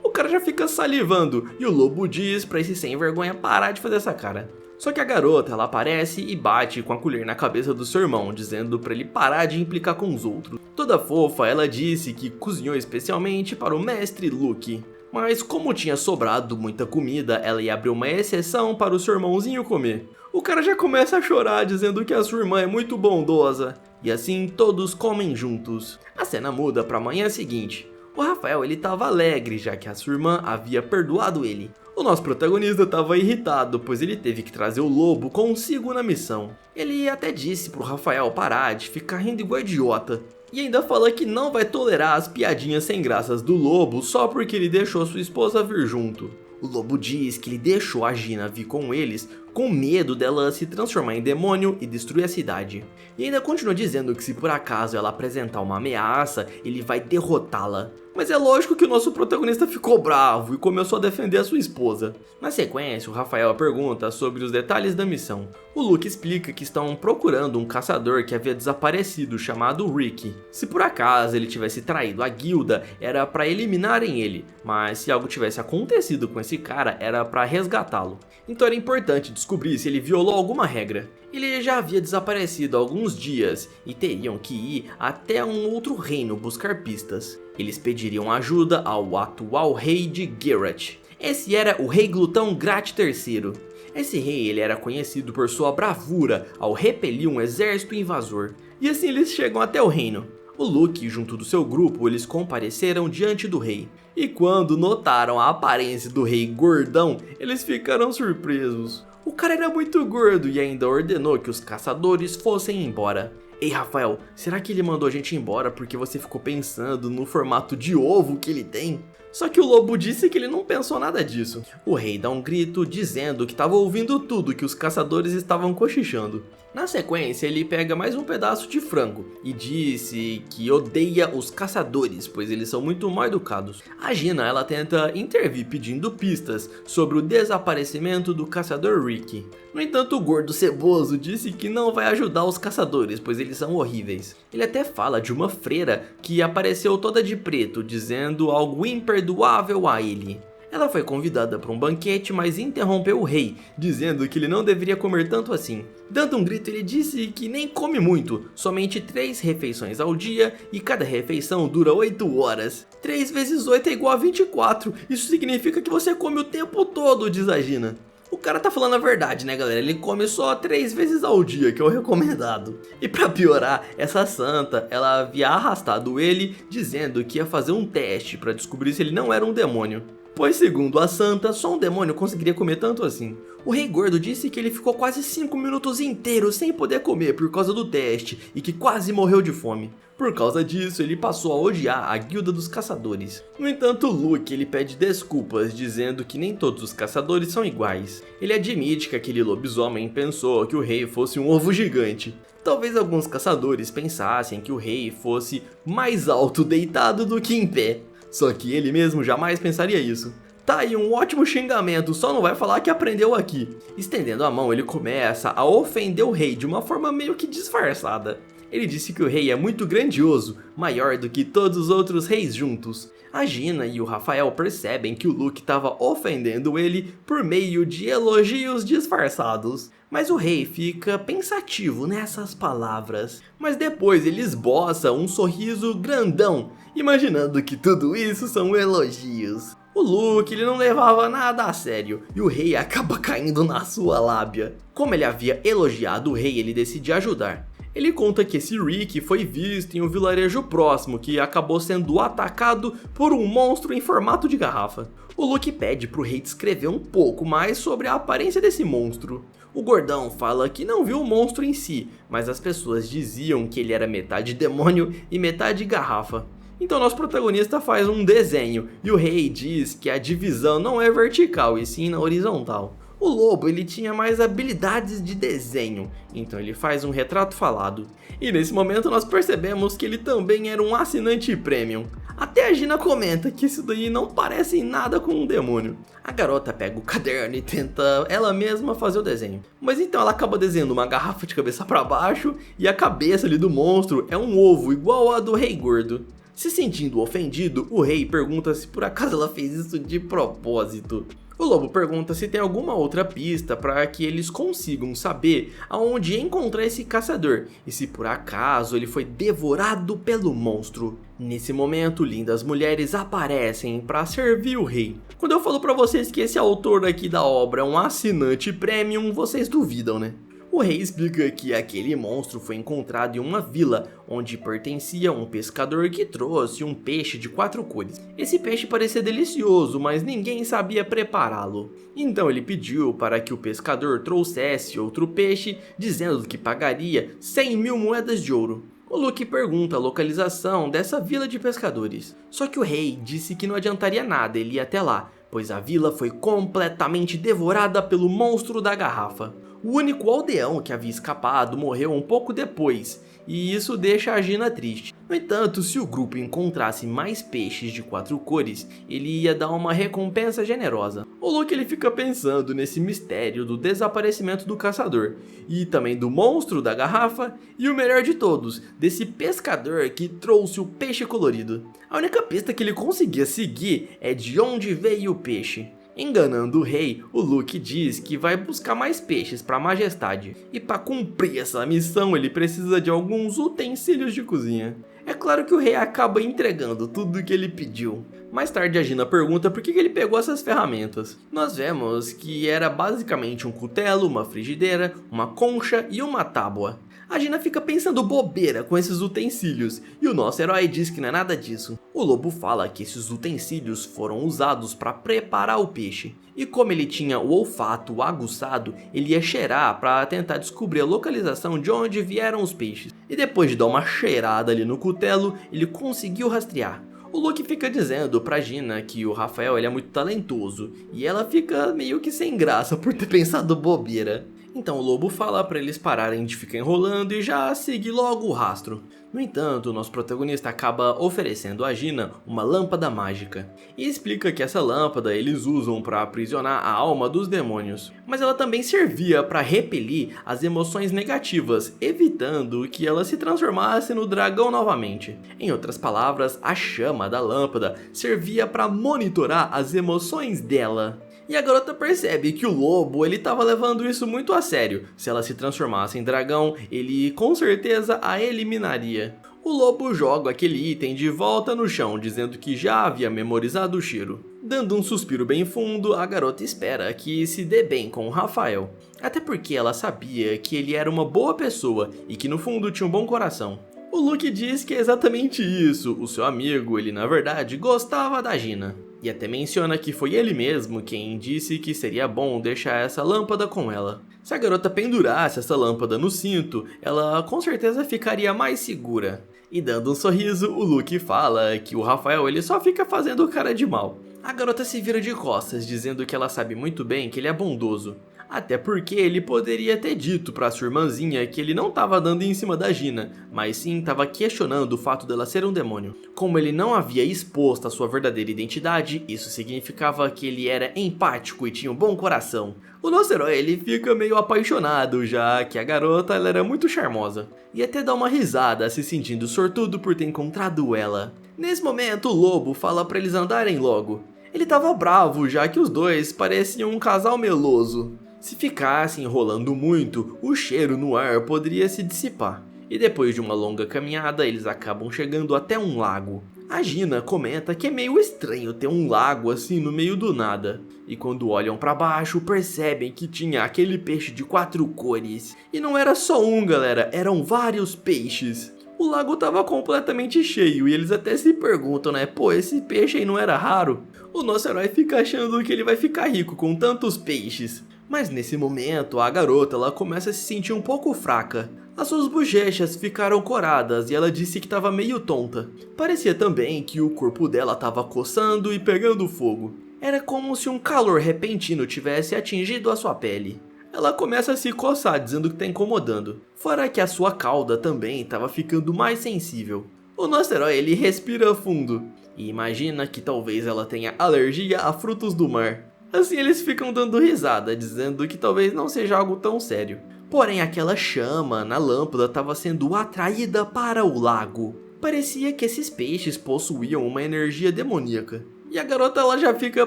A: O cara já fica salivando e o lobo diz pra esse sem vergonha parar de fazer essa cara. Só que a garota, ela aparece e bate com a colher na cabeça do seu irmão, dizendo pra ele parar de implicar com os outros. Toda fofa, ela disse que cozinhou especialmente para o mestre Luke. Mas como tinha sobrado muita comida, ela ia abrir uma exceção para o seu irmãozinho comer. O cara já começa a chorar, dizendo que a sua irmã é muito bondosa. E assim todos comem juntos. A cena muda para a manhã seguinte. O Rafael, ele tava alegre, já que a sua irmã havia perdoado ele. O nosso protagonista estava irritado, pois ele teve que trazer o lobo consigo na missão. Ele até disse pro Rafael parar de ficar rindo igual idiota. E ainda fala que não vai tolerar as piadinhas sem graças do lobo só porque ele deixou sua esposa vir junto. O lobo diz que ele deixou a Gina vir com eles com medo dela se transformar em demônio e destruir a cidade. E ainda continua dizendo que se por acaso ela apresentar uma ameaça, ele vai derrotá-la. Mas é lógico que o nosso protagonista ficou bravo e começou a defender a sua esposa. Na sequência, o Rafael pergunta sobre os detalhes da missão. O Luke explica que estão procurando um caçador que havia desaparecido chamado Ricky. Se por acaso ele tivesse traído a guilda, era para eliminarem ele, mas se algo tivesse acontecido com esse cara, era para resgatá-lo. Então era importante descobrir se ele violou alguma regra. Ele já havia desaparecido há alguns dias e teriam que ir até um outro reino buscar pistas. Eles pediriam ajuda ao atual rei de Geralt. Esse era o rei glutão Grat III. Esse rei ele era conhecido por sua bravura ao repelir um exército invasor. E assim eles chegam até o reino. O Luke, junto do seu grupo, eles compareceram diante do rei. E quando notaram a aparência do rei gordão, eles ficaram surpresos. O cara era muito gordo e ainda ordenou que os caçadores fossem embora. Ei, Rafael, será que ele mandou a gente embora porque você ficou pensando no formato de ovo que ele tem? Só que o lobo disse que ele não pensou nada disso. O rei dá um grito dizendo que estava ouvindo tudo que os caçadores estavam cochichando. Na sequência, ele pega mais um pedaço de frango e disse que odeia os caçadores, pois eles são muito mal educados. A Gina, ela tenta intervir pedindo pistas sobre o desaparecimento do caçador Ricky. No entanto, o gordo ceboso disse que não vai ajudar os caçadores, pois eles são horríveis. Ele até fala de uma freira que apareceu toda de preto, dizendo algo imperdoável a ele. Ela foi convidada para um banquete, mas interrompeu o rei, dizendo que ele não deveria comer tanto assim. Dando um grito, ele disse que nem come muito, somente 3 refeições ao dia e cada refeição dura 8 horas. 3 vezes 8 é igual a 24, isso significa que você come o tempo todo, diz a Gina. O cara tá falando a verdade, né, galera? Ele come só 3 vezes ao dia, que é o recomendado. E pra piorar, essa santa, ela havia arrastado ele, dizendo que ia fazer um teste pra descobrir se ele não era um demônio. Pois segundo a santa, só um demônio conseguiria comer tanto assim. O Rei Gordo disse que ele ficou quase 5 minutos inteiros sem poder comer por causa do teste e que quase morreu de fome. Por causa disso, ele passou a odiar a Guilda dos Caçadores. No entanto, Luke ele pede desculpas, dizendo que nem todos os caçadores são iguais. Ele admite que aquele lobisomem pensou que o rei fosse um ovo gigante. Talvez alguns caçadores pensassem que o rei fosse mais alto deitado do que em pé. Só que ele mesmo jamais pensaria isso. Tá aí um ótimo xingamento, só não vai falar que aprendeu aqui. Estendendo a mão, ele começa a ofender o rei de uma forma meio que disfarçada. Ele disse que o rei é muito grandioso, maior do que todos os outros reis juntos. A Gina e o Rafael percebem que o Luke estava ofendendo ele por meio de elogios disfarçados. Mas o rei fica pensativo nessas palavras. Mas depois ele esboça um sorriso grandão, imaginando que tudo isso são elogios. O Luke ele não levava nada a sério e o rei acaba caindo na sua lábia. Como ele havia elogiado o rei, ele decide ajudar. Ele conta que esse Rick foi visto em um vilarejo próximo que acabou sendo atacado por um monstro em formato de garrafa. O Luke pede pro rei descrever um pouco mais sobre a aparência desse monstro. O gordão fala que não viu o monstro em si, mas as pessoas diziam que ele era metade demônio e metade garrafa. Então nosso protagonista faz um desenho e o rei diz que a divisão não é vertical e sim na horizontal. O lobo ele tinha mais habilidades de desenho, então ele faz um retrato falado. E nesse momento nós percebemos que ele também era um assinante premium. Até a Gina comenta que isso daí não parece em nada com um demônio. A garota pega o caderno e tenta ela mesma fazer o desenho. Mas então ela acaba desenhando uma garrafa de cabeça para baixo e a cabeça ali do monstro é um ovo igual a do Rei Gordo. Se sentindo ofendido, o rei pergunta se por acaso ela fez isso de propósito. O lobo pergunta se tem alguma outra pista para que eles consigam saber aonde encontrar esse caçador e se por acaso ele foi devorado pelo monstro. Nesse momento, lindas mulheres aparecem para servir o rei. Quando eu falo para vocês que esse autor aqui da obra é um assinante premium, vocês duvidam, né? O rei explica que aquele monstro foi encontrado em uma vila onde pertencia a um pescador que trouxe um peixe de 4 cores. Esse peixe parecia delicioso, mas ninguém sabia prepará-lo. Então ele pediu para que o pescador trouxesse outro peixe, dizendo que pagaria 100 mil moedas de ouro. O Luke pergunta a localização dessa vila de pescadores. Só que o rei disse que não adiantaria nada ele ir até lá, pois a vila foi completamente devorada pelo monstro da garrafa. O único aldeão que havia escapado morreu um pouco depois, e isso deixa a Gina triste. No entanto, se o grupo encontrasse mais peixes de 4 cores, ele ia dar uma recompensa generosa. O Luke ele fica pensando nesse mistério do desaparecimento do caçador, e também do monstro da garrafa, e o melhor de todos, desse pescador que trouxe o peixe colorido. A única pista que ele conseguia seguir é de onde veio o peixe. Enganando o rei, o Luke diz que vai buscar mais peixes para a majestade. E para cumprir essa missão ele precisa de alguns utensílios de cozinha. É claro que o rei acaba entregando tudo o que ele pediu. Mais tarde a Gina pergunta por que ele pegou essas ferramentas. Nós vemos que era basicamente um cutelo, uma frigideira, uma concha e uma tábua. A Gina fica pensando bobeira com esses utensílios, e o nosso herói diz que não é nada disso. O lobo fala que esses utensílios foram usados para preparar o peixe, e como ele tinha o olfato aguçado, ele ia cheirar para tentar descobrir a localização de onde vieram os peixes. E depois de dar uma cheirada ali no cutelo, ele conseguiu rastrear. O Luke fica dizendo pra Gina que o Rafael ele é muito talentoso, e ela fica meio que sem graça por ter pensado bobeira. Então o lobo fala para eles pararem de ficar enrolando e já seguir logo o rastro. No entanto, o nosso protagonista acaba oferecendo a Gina uma lâmpada mágica e explica que essa lâmpada eles usam para aprisionar a alma dos demônios, mas ela também servia para repelir as emoções negativas, evitando que ela se transformasse no dragão novamente. Em outras palavras, a chama da lâmpada servia para monitorar as emoções dela. E a garota percebe que o lobo ele estava levando isso muito a sério. Se ela se transformasse em dragão, ele com certeza a eliminaria. O lobo joga aquele item de volta no chão, dizendo que já havia memorizado o cheiro. Dando um suspiro bem fundo, a garota espera que se dê bem com o Rafael. Até porque ela sabia que ele era uma boa pessoa e que no fundo tinha um bom coração. O Luke diz que é exatamente isso, o seu amigo, ele na verdade gostava da Gina. E até menciona que foi ele mesmo quem disse que seria bom deixar essa lâmpada com ela. Se a garota pendurasse essa lâmpada no cinto, ela com certeza ficaria mais segura. E dando um sorriso, o Luke fala que o Rafael ele só fica fazendo cara de mal. A garota se vira de costas, dizendo que ela sabe muito bem que ele é bondoso. Até porque ele poderia ter dito pra sua irmãzinha que ele não estava dando em cima da Gina, mas sim estava questionando o fato dela ser um demônio. Como ele não havia exposto a sua verdadeira identidade, isso significava que ele era empático e tinha um bom coração. O nosso herói ele fica meio apaixonado, já que a garota ela era muito charmosa. E até dá uma risada, se sentindo sortudo por ter encontrado ela. Nesse momento, o lobo fala pra eles andarem logo. Ele tava bravo, já que os dois pareciam um casal meloso. Se ficassem enrolando muito, o cheiro no ar poderia se dissipar. E depois de uma longa caminhada, eles acabam chegando até um lago. A Gina comenta que é meio estranho ter um lago assim no meio do nada. E quando olham pra baixo, percebem que tinha aquele peixe de 4 cores. E não era só um, galera, eram vários peixes. O lago tava completamente cheio e eles até se perguntam, né? Pô, esse peixe aí não era raro? O nosso herói fica achando que ele vai ficar rico com tantos peixes. Mas nesse momento, a garota ela começa a se sentir um pouco fraca. As suas bochechas ficaram coradas e ela disse que estava meio tonta. Parecia também que o corpo dela estava coçando e pegando fogo. Era como se um calor repentino tivesse atingido a sua pele. Ela começa a se coçar, dizendo que está incomodando. Fora que a sua cauda também estava ficando mais sensível. O nosso herói ele respira fundo e imagina que talvez ela tenha alergia a frutos do mar. Assim eles ficam dando risada, dizendo que talvez não seja algo tão sério. Porém aquela chama na lâmpada estava sendo atraída para o lago. Parecia que esses peixes possuíam uma energia demoníaca. E a garota ela já fica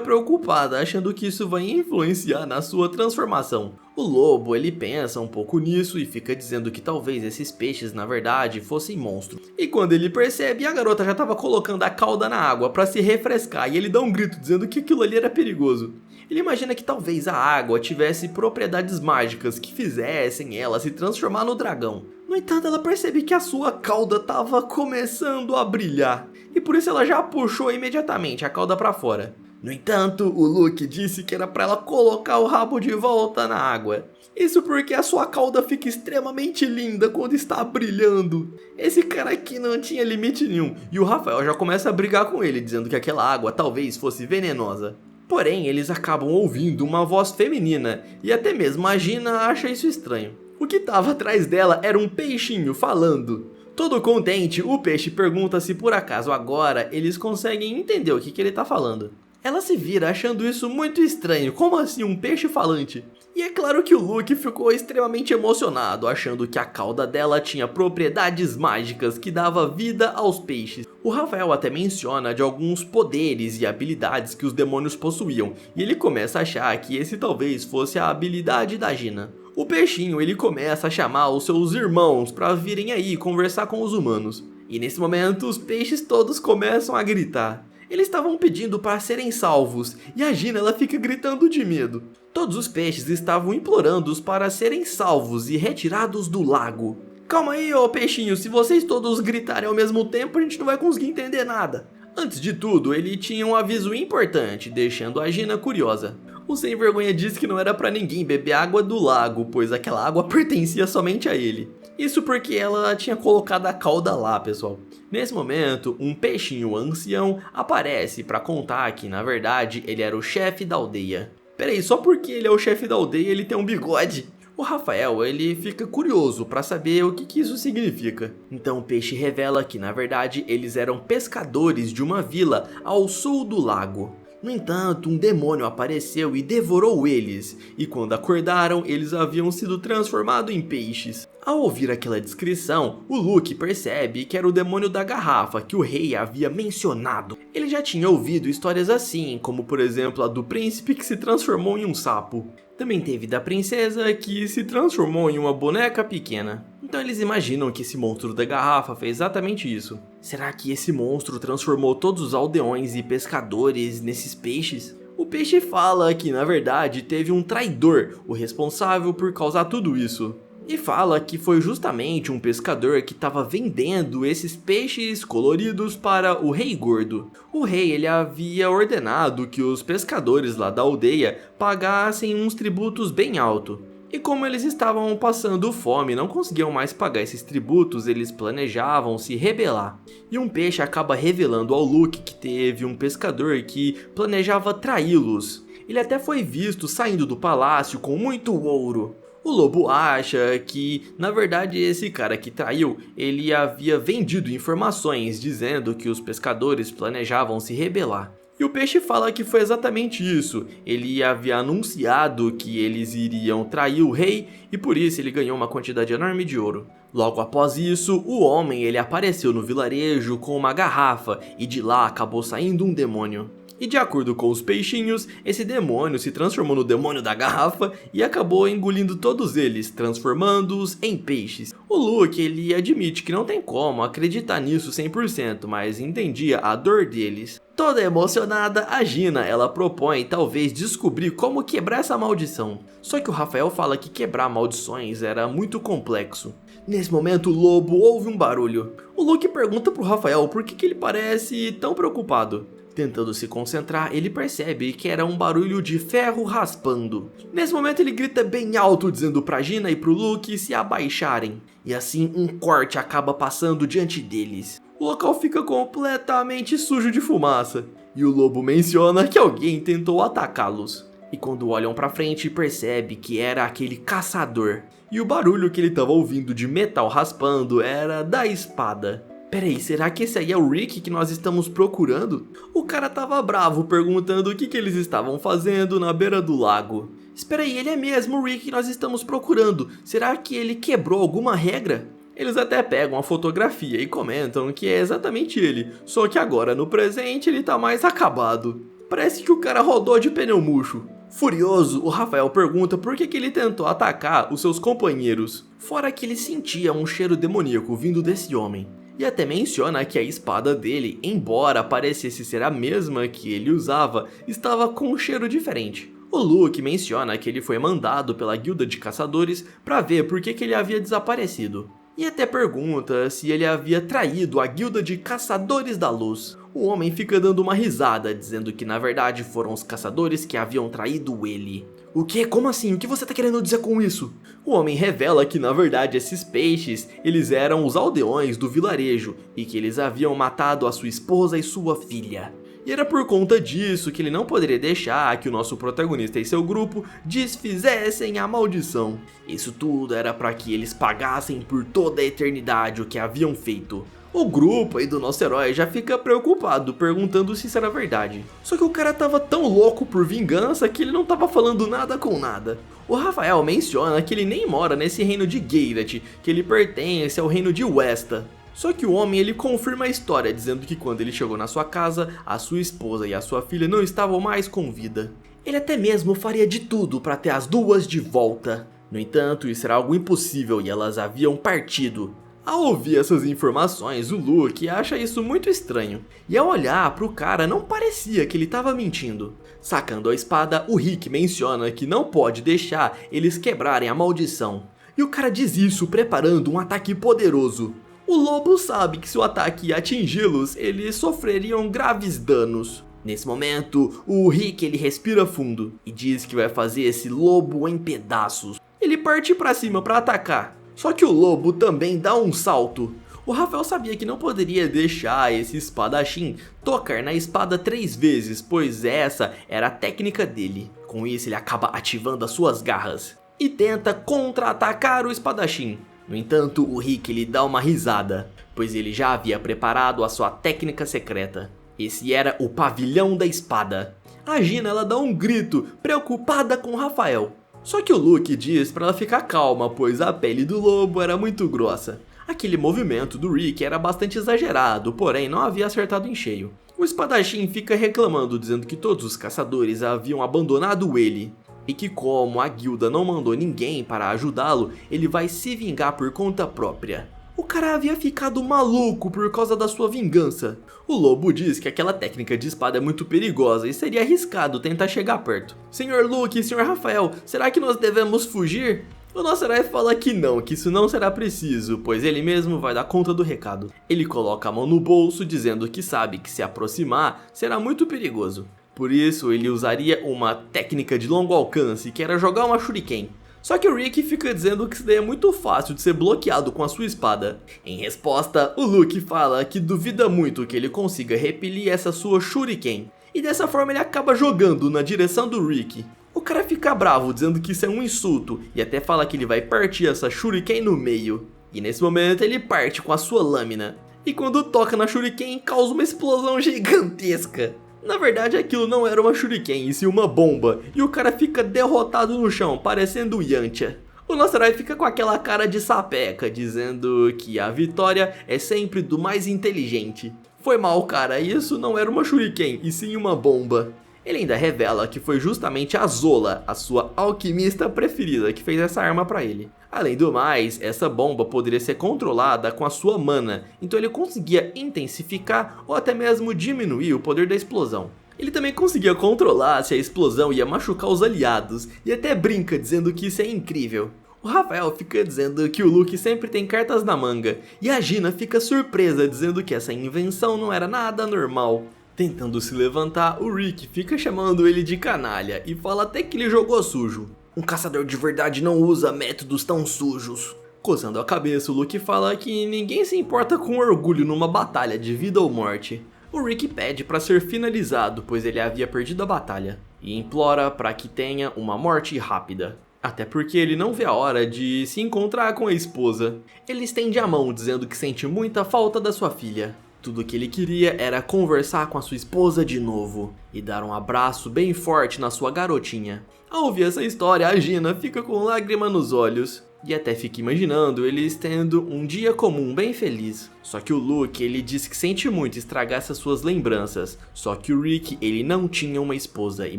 A: preocupada, achando que isso vai influenciar na sua transformação. O lobo ele pensa um pouco nisso e fica dizendo que talvez esses peixes na verdade fossem monstros. E quando ele percebe, a garota já estava colocando a cauda na água para se refrescar e ele dá um grito dizendo que aquilo ali era perigoso. Ele imagina que talvez a água tivesse propriedades mágicas que fizessem ela se transformar no dragão. No entanto, ela percebe que a sua cauda estava começando a brilhar, e por isso ela já puxou imediatamente a cauda para fora. No entanto, o Luke disse que era para ela colocar o rabo de volta na água. Isso porque a sua cauda fica extremamente linda quando está brilhando. Esse cara aqui não tinha limite nenhum, e o Rafael já começa a brigar com ele, dizendo que aquela água talvez fosse venenosa. Porém, eles acabam ouvindo uma voz feminina, e até mesmo a Gina acha isso estranho. O que estava atrás dela era um peixinho falando. Todo contente, o peixe pergunta se por acaso agora eles conseguem entender o que ele está falando. Ela se vira achando isso muito estranho, como assim um peixe falante? E é claro que o Luke ficou extremamente emocionado, achando que a cauda dela tinha propriedades mágicas que dava vida aos peixes. O Rafael até menciona de alguns poderes e habilidades que os demônios possuíam, e ele começa a achar que esse talvez fosse a habilidade da Gina. O peixinho ele começa a chamar os seus irmãos para virem aí conversar com os humanos. E nesse momento os peixes todos começam a gritar. Eles estavam pedindo para serem salvos, e a Gina ela fica gritando de medo. Todos os peixes estavam implorando-os para serem salvos e retirados do lago. Calma aí, ô peixinho, se vocês todos gritarem ao mesmo tempo, a gente não vai conseguir entender nada. Antes de tudo, ele tinha um aviso importante, deixando a Gina curiosa. O sem vergonha disse que não era para ninguém beber água do lago, pois aquela água pertencia somente a ele. Isso porque ela tinha colocado a cauda lá, pessoal. Nesse momento, um peixinho ancião aparece para contar que, na verdade, ele era o chefe da aldeia. Peraí, só porque ele é o chefe da aldeia, ele tem um bigode? O Rafael, ele fica curioso para saber o que isso significa. Então o peixe revela que, na verdade, eles eram pescadores de uma vila ao sul do lago. No entanto, um demônio apareceu e devorou eles, e quando acordaram, eles haviam sido transformados em peixes. Ao ouvir aquela descrição, o Luke percebe que era o demônio da garrafa que o rei havia mencionado. Ele já tinha ouvido histórias assim, como por exemplo a do príncipe que se transformou em um sapo. Também teve da princesa que se transformou em uma boneca pequena. Então eles imaginam que esse monstro da garrafa fez exatamente isso. Será que esse monstro transformou todos os aldeões e pescadores nesses peixes? O peixe fala que na verdade teve um traidor, o responsável por causar tudo isso. e fala que foi justamente um pescador que estava vendendo esses peixes coloridos para o Rei Gordo. O rei ele havia ordenado que os pescadores lá da aldeia pagassem uns tributos bem altos. E como eles estavam passando fome e não conseguiam mais pagar esses tributos, eles planejavam se rebelar. E um peixe acaba revelando ao Luke que teve um pescador que planejava traí-los. Ele até foi visto saindo do palácio com muito ouro. O lobo acha que, na verdade, esse cara que traiu, ele havia vendido informações dizendo que os pescadores planejavam se rebelar. E o peixe fala que foi exatamente isso, ele havia anunciado que eles iriam trair o rei e por isso ele ganhou uma quantidade enorme de ouro. Logo após isso, o homem ele apareceu no vilarejo com uma garrafa e de lá acabou saindo um demônio. E de acordo com os peixinhos, esse demônio se transformou no demônio da garrafa e acabou engolindo todos eles, transformando-os em peixes. O Luke ele admite que não tem como acreditar nisso 100%, mas entendia a dor deles. Toda emocionada, a Gina ela propõe talvez descobrir como quebrar essa maldição. Só que o Rafael fala que quebrar maldições era muito complexo. Nesse momento o lobo ouve um barulho. O Luke pergunta pro Rafael por que ele parece tão preocupado. Tentando se concentrar, ele percebe que era um barulho de ferro raspando. Nesse momento ele grita bem alto dizendo pra Gina e pro Luke se abaixarem. E assim um corte acaba passando diante deles. O local fica completamente sujo de fumaça. E o lobo menciona que alguém tentou atacá-los. E quando olham pra frente percebe que era aquele caçador. E o barulho que ele estava ouvindo de metal raspando era da espada. Peraí, será que esse aí é o Rick que nós estamos procurando? O cara tava bravo perguntando o que eles estavam fazendo na beira do lago. Espera aí, ele é mesmo o Rick que nós estamos procurando. Será que ele quebrou alguma regra? Eles até pegam a fotografia e comentam que é exatamente ele, só que agora no presente ele tá mais acabado. Parece que o cara rodou de pneu murcho. Furioso, o Rafael pergunta por que ele tentou atacar os seus companheiros, fora que ele sentia um cheiro demoníaco vindo desse homem. E até menciona que a espada dele, embora parecesse ser a mesma que ele usava, estava com um cheiro diferente. O Luke menciona que ele foi mandado pela guilda de caçadores para ver por que ele havia desaparecido. E até pergunta se ele havia traído a guilda de caçadores da luz. O homem fica dando uma risada, dizendo que na verdade foram os caçadores que haviam traído ele. O que? Como assim? O que você tá querendo dizer com isso? O homem revela que na verdade esses peixes, eles eram os aldeões do vilarejo e que eles haviam matado a sua esposa e sua filha. E era por conta disso que ele não poderia deixar que o nosso protagonista e seu grupo desfizessem a maldição. Isso tudo era para que eles pagassem por toda a eternidade o que haviam feito. O grupo aí do nosso herói já fica preocupado, perguntando se isso era verdade. Só que o cara tava tão louco por vingança que ele não tava falando nada com nada. O Rafael menciona que ele nem mora nesse reino de Gairat, que ele pertence ao reino de Westa. Só que o homem ele confirma a história, dizendo que quando ele chegou na sua casa, a sua esposa e a sua filha não estavam mais com vida. Ele até mesmo faria de tudo para ter as duas de volta. No entanto, isso era algo impossível e elas haviam partido. Ao ouvir essas informações, o Luke acha isso muito estranho, e ao olhar para o cara não parecia que ele estava mentindo. Sacando a espada, o Rick menciona que não pode deixar eles quebrarem a maldição. E o cara diz isso preparando um ataque poderoso. O lobo sabe que se o ataque atingi-los, eles sofreriam graves danos. Nesse momento, o Rick ele respira fundo e diz que vai fazer esse lobo em pedaços. Ele parte para cima para atacar. Só que o lobo também dá um salto. O Rafael sabia que não poderia deixar esse espadachim tocar na espada 3 vezes, pois essa era a técnica dele. Com isso ele acaba ativando as suas garras e tenta contra-atacar o espadachim. No entanto, o Rick ele dá uma risada, pois ele já havia preparado a sua técnica secreta. Esse era o pavilhão da espada. A Gina ela dá um grito, preocupada com o Rafael. Só que o Luke diz para ela ficar calma, pois a pele do lobo era muito grossa. Aquele movimento do Rick era bastante exagerado, porém não havia acertado em cheio. O espadachim fica reclamando, dizendo que todos os caçadores haviam abandonado ele. E que como a guilda não mandou ninguém para ajudá-lo, ele vai se vingar por conta própria. O cara havia ficado maluco por causa da sua vingança. O lobo diz que aquela técnica de espada é muito perigosa e seria arriscado tentar chegar perto. Senhor Luke e Senhor Rafael, será que nós devemos fugir? O nosso herói fala que não, que isso não será preciso, pois ele mesmo vai dar conta do recado. Ele coloca a mão no bolso, dizendo que sabe que se aproximar será muito perigoso. Por isso, ele usaria uma técnica de longo alcance, que era jogar uma shuriken. Só que o Rick fica dizendo que isso daí é muito fácil de ser bloqueado com a sua espada. Em resposta, o Luke fala que duvida muito que ele consiga repelir essa sua shuriken. E dessa forma ele acaba jogando na direção do Rick. O cara fica bravo, dizendo que isso é um insulto, e até fala que ele vai partir essa shuriken no meio. E nesse momento ele parte com a sua lâmina. E quando toca na shuriken, causa uma explosão gigantesca. Na verdade aquilo não era uma shuriken, e sim uma bomba, e o cara fica derrotado no chão, parecendo o Yantia. O nosso herói fica com aquela cara de sapeca, dizendo que a vitória é sempre do mais inteligente. Foi mal, cara, isso não era uma shuriken, e sim uma bomba. Ele ainda revela que foi justamente a Zola, a sua alquimista preferida, que fez essa arma pra ele. Além do mais, essa bomba poderia ser controlada com a sua mana, então ele conseguia intensificar ou até mesmo diminuir o poder da explosão. Ele também conseguia controlar se a explosão ia machucar os aliados, e até brinca dizendo que isso é incrível. O Rafael fica dizendo que o Luke sempre tem cartas na manga, e a Gina fica surpresa dizendo que essa invenção não era nada normal. Tentando se levantar, o Rick fica chamando ele de canalha e fala até que ele jogou sujo. Um caçador de verdade não usa métodos tão sujos. Coçando a cabeça, o Luke fala que ninguém se importa com orgulho numa batalha de vida ou morte. O Rick pede para ser finalizado, pois ele havia perdido a batalha, e implora para que tenha uma morte rápida. Até porque ele não vê a hora de se encontrar com a esposa. Ele estende a mão dizendo que sente muita falta da sua filha. Tudo que ele queria era conversar com a sua esposa de novo e dar um abraço bem forte na sua garotinha. Ao ouvir essa história, a Gina fica com lágrima nos olhos e até fica imaginando eles tendo um dia comum bem feliz. Só que o Luke, ele diz que sente muito estragar essas suas lembranças. Só que o Rick, ele não tinha uma esposa e